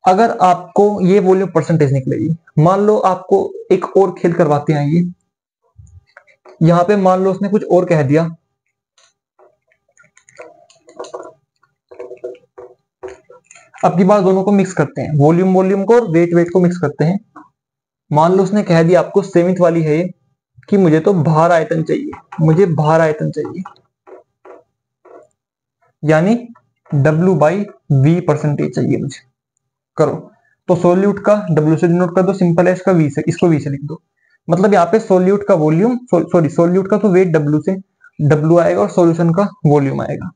अगर आपको ये वॉल्यूम परसेंटेज निकलेगी, मान लो आपको एक और खेल करवाते हैं, ये यहाँ पे मान लो उसने कुछ और कह दिया, अब की बार दोनों को मिक्स करते हैं, वॉल्यूम को और वेट को मिक्स करते हैं। मान लो उसने कह दिया आपको सेवेंथ वाली है कि मुझे तो भार आयतन चाहिए, मुझे भार आयतन चाहिए, यानी W बाई V परसेंटेज चाहिए मुझे। करो तो सोल्यूट का W से डिनोट कर दो, सिंपल है, इसका V से, इसको V से लिख दो। मतलब यहाँ पे सोल्यूट का वॉल्यूम, सॉरी सोल्यूट का तो वेट W से, W आएगा और सॉल्यूशन का वॉल्यूम आएगा।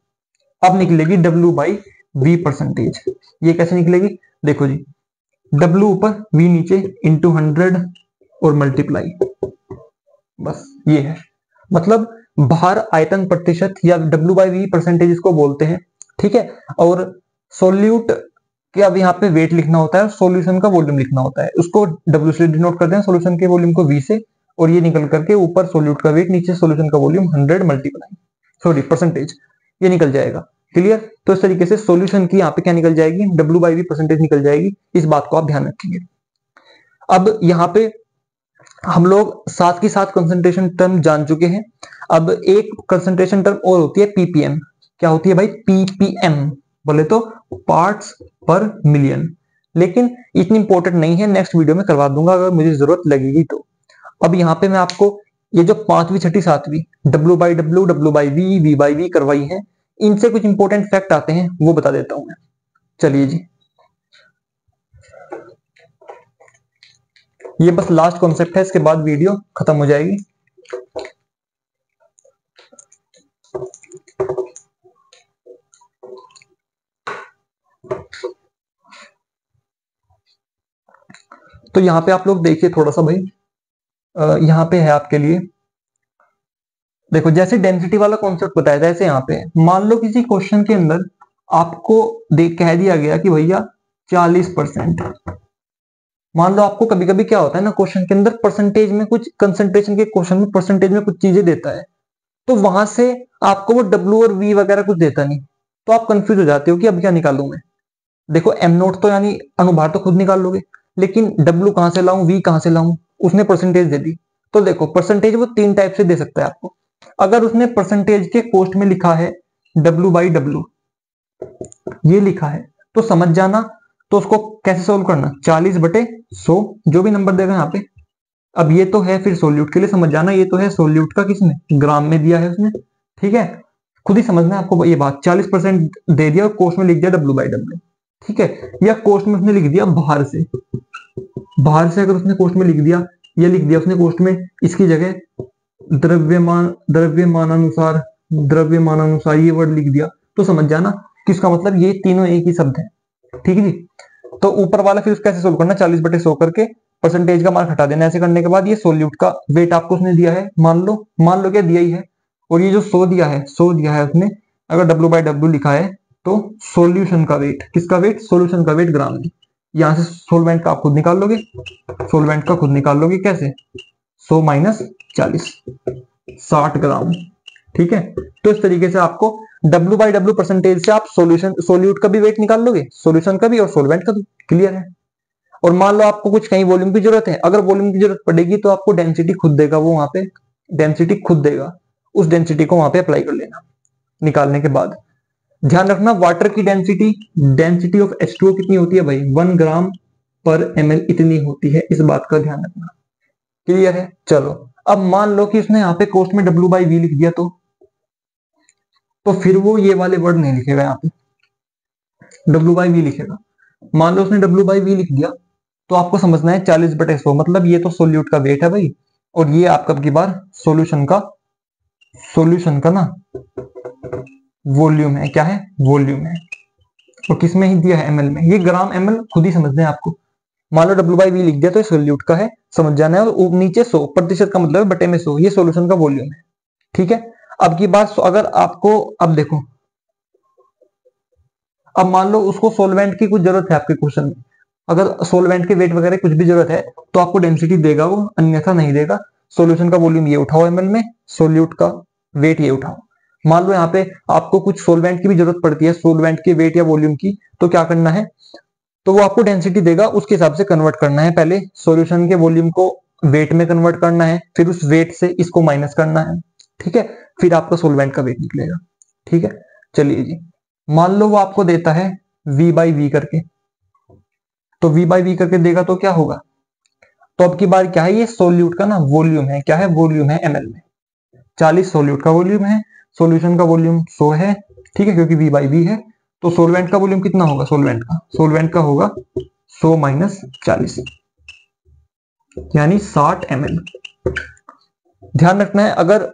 अब निकलेगी W बाई V परसेंटेज। ये कैसे निकलेगी, देखो जी, W ऊपर V नीचे इंटू 100 और मल्टीप्लाई, बस ये है। मतलब भार आयतन प्रतिशत या W बाई V परसेंटेज इसको बोलते हैं। ठीक है, और सोल्यूट के अब यहाँ पे वेट लिखना होता है, सॉल्यूशन का वॉल्यूम लिखना होता है, उसको W से डिनोट करते हैं, सॉल्यूशन के वॉल्यूम को V से, और ये निकल करके ऊपर सोल्यूट का वेट नीचे सॉल्यूशन का वॉल्यूम 100 मल्टीप्लाई, सॉरी परसेंटेज, ये निकल जाएगा। क्लियर, तो इस तरीके से सॉल्यूशन की यहाँ पे क्या निकल जाएगी, W बाई V परसेंटेज निकल जाएगी। इस बात को आप ध्यान रखेंगे। अब यहाँ पे हम लोग साथ के साथ कंसंट्रेशन टर्म जान चुके हैं। अब एक कंसंट्रेशन टर्म और होती है पीपीएम। क्या होती है भाई, पीपीएम बोले तो पार्ट्स पर मिलियन, लेकिन इतनी इंपॉर्टेंट नहीं है, नेक्स्ट वीडियो में करवा दूंगा अगर मुझे जरूरत लगेगी तो। अब यहाँ पे मैं आपको ये जो 5वीं 6ठी 7वीं W by W by V, V by V करवाई है, इनसे कुछ इंपॉर्टेंट फैक्ट आते हैं वो बता देता हूं मैं। चलिए जी, ये बस लास्ट कॉन्सेप्ट है, इसके बाद वीडियो खत्म हो जाएगी। तो यहाँ पे आप लोग देखिए थोड़ा सा भाई, यहाँ पे है आपके लिए, देखो जैसे डेंसिटी वाला कॉन्सेप्ट बताया था, ऐसे यहाँ पे मान लो किसी क्वेश्चन के अंदर आपको कह दिया गया कि भैया 40%। मान लो आपको कभी कभी क्या होता है ना, क्वेश्चन के अंदर परसेंटेज में कुछ, कंसंट्रेशन के क्वेश्चन में परसेंटेज में कुछ चीजें देता है, तो वहां से आपको वो डब्ल्यू और वी वगैरह कुछ देता नहीं, तो आप कंफ्यूज हो जाते हो कि अब क्या निकालूं मैं। देखो एम नोट तो यानी अनुभार तो खुद निकाल लोगे, लेकिन डब्ल्यू कहां से लाऊं, वी कहां से लाऊं, उसने परसेंटेज दे दी। तो देखो परसेंटेज वो 3 टाइप से दे सकता है आपको। अगर उसने परसेंटेज के कोष्ट में लिखा है डब्ल्यू बाई डब्ल्यू, ये लिखा है, तो समझ जाना। तो उसको कैसे सोल्व करना, 40/100, जो भी नंबर देगा यहाँ पे। अब ये तो है, फिर सोल्यूट के लिए समझ जाना, ये तो है सोल्यूट का, किसने, ग्राम में दिया है उसने, ठीक है। खुद ही समझना है आपको ये बात, 40% दे दिया और कोष्ट में लिख दिया डब्ल्यू बाई डब्ल्यू, ठीक है। या कोष्ट में उसने लिख दिया बाहर से, बाहर से अगर उसने कोष्ट में लिख दिया, ये लिख दिया उसने कोष्ट में, इसकी जगह द्रव्यमानानुसार, द्रव्यमानानुसार ये वर्ड लिख दिया, तो समझ जाना कि इसका मतलब ये तीनों एक ही शब्द है, ठीक है जी। तो ऊपर वाला फिर कैसे सोल्व करना, 40/100 करके परसेंटेज का मार्क हटा देना। ऐसे करने के बाद ये सोल्यूट का वेट आपको उसने दिया है, मान लो क्या दिया ही है, और ये जो 100 दिया है, 100 दिया है उसने, अगर डब्ल्यू बाई डब्ल्यू लिखा है तो सॉल्यूशन का वेट, किसका वेट, सॉल्यूशन का वेट ग्राम में। यहां से सोलवेंट का आप खुद निकाल लोगे, सोलवेंट का खुद निकाल लोगे कैसे, 100 माइनस 40, 60 ग्राम, ठीक है। तो इस तरीके से आपको डब्ल्यू बाई डब्ल्यू परसेंटेज से आप सोल्यूशन, सोल्यूट का भी वेट निकाल लोगे, सोल्यूशन का भी और सोलवेंट का भी, क्लियर है। और मान लो आपको कुछ कहीं वॉल्यूम की जरूरत है, अगर वॉल्यूम की जरूरत पड़ेगी तो आपको डेंसिटी खुद देगा, वो वहां पे डेंसिटी खुद देगा, उस डेंसिटी को वहां पे अप्लाई कर लेना निकालने के बाद। ध्यान रखना वाटर की डेंसिटी, डेंसिटी ऑफ H2O कितनी होती है भाई, 1 ग्राम पर ml इतनी होती है, इस बात का ध्यान रखना, क्लियर है। चलो अब मान लो कि उसने यहाँ पे कोष्ट में डब्ल्यू बाई वी लिख दिया, तो फिर वो ये वाले वर्ड नहीं लिखेगा, यहाँ पे डब्ल्यू बाई वी लिखेगा। मान लो उसने डब्ल्यू बाई वी लिख दिया, तो आपको समझना है 40/100, मतलब ये तो सोल्यूट का वेट है भाई, और ये आपका की बार सोल्यूशन का ना वॉल्यूम है, क्या है, वॉल्यूम है। और किसमें ही दिया है, एमएल में, ये ग्राम एमएल खुद ही समझना है आपको। मान लो डब्ल्यू बाई वी लिख दिया तो ये सोल्यूट का है, समझ जाना है, और नीचे 100% का मतलब है बटे में 100, ये सोल्यूशन का वॉल्यूम है, ठीक है। अब की बात, अगर आपको, अब देखो, अब मान लो उसको सोलवेंट की कुछ जरूरत है आपके क्वेश्चन में, अगर सोलवेंट के वेट वगैरह कुछ भी जरूरत है तो आपको डेंसिटी देगा वो, अन्यथा नहीं देगा। सोल्यूशन का वॉल्यूम ये उठाओ एमएल में, सोल्यूट का वेट ये उठाओ। मान लो यहाँ पे आपको कुछ सोलवेंट की भी जरूरत पड़ती है, सोलवेंट के वेट या वॉल्यूम की, तो क्या करना है, तो वो आपको डेंसिटी देगा, उसके हिसाब से कन्वर्ट करना है। पहले सोल्यूशन के वॉल्यूम को वेट में कन्वर्ट करना है, फिर उस वेट से इसको माइनस करना है, ठीक है, फिर आपका सोलवेंट का वेट निकलेगा, ठीक है। चलिए जी, मान लो वो आपको देता है v बाई वी करके, तो v बाई वी करके देगा तो क्या होगा, तो अब की बार क्या है, ये सोल्यूट का ना वॉल्यूम है, क्या है, वॉल्यूम है एमएल में, 40 सोल्यूट का वॉल्यूम है, सोल्यूशन का वॉल्यूम 100 है, ठीक है, क्योंकि v बाई वी है। तो सोलवेंट का वॉल्यूम कितना होगा, सोलवेंट का होगा 100 माइनस 40, यानी 60 ml। ध्यान रखना है, अगर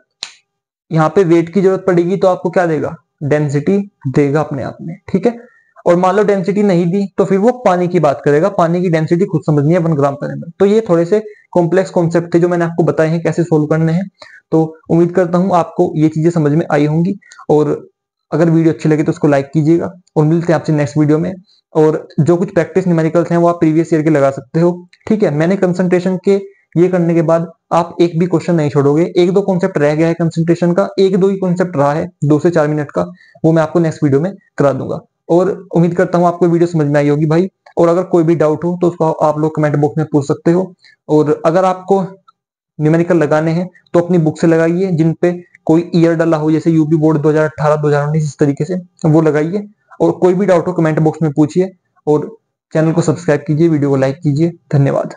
यहाँ पे वेट की जरूरत पड़ेगी तो आपको क्या देगा, डेंसिटी देगा अपने आप में, ठीक है। और मान लो डेंसिटी नहीं दी तो फिर वो पानी की बात करेगा, पानी की डेंसिटी खुद समझनी है, 1 ग्राम पर एमएल। तो ये थोड़े से कॉम्प्लेक्स कॉन्सेप्ट थे जो मैंने आपको बताए हैं कैसे सोल्व करने हैं। तो उम्मीद करता हूं आपको ये चीजें समझ में आई होंगी, और अगर वीडियो अच्छी लगी तो उसको लाइक कीजिएगा, और मिलते हैं आपसे नेक्स्ट वीडियो में। और जो कुछ प्रैक्टिस न्यूमेरिकल्स हैं वो आप प्रीवियस ईयर के लगा सकते हो, ठीक है। मैंने कंसंट्रेशन के ये करने के बाद आप एक भी क्वेश्चन नहीं छोड़ोगे, एक दो कॉन्सेप्ट रह गया है कंसंट्रेशन का, एक दो ही कॉन्सेप्ट रहा है 2 से 4 मिनट का, वो मैं आपको नेक्स्ट वीडियो में करा दूंगा। और उम्मीद करता हूँ आपको वीडियो समझ में आई होगी भाई, और अगर कोई भी डाउट हो तो उसको आप लोग कमेंट बॉक्स में पूछ सकते हो। और अगर आपको न्यूमेरिकल लगाने हैं तो अपनी बुक से लगाइए, जिन पे कोई ईयर डाला हो, जैसे यूपी बोर्ड 2018-2019 इस तरीके से वो लगाइए। और कोई भी डाउट हो कमेंट बॉक्स में पूछिए, और चैनल को सब्सक्राइब कीजिए, वीडियो को लाइक कीजिए। धन्यवाद।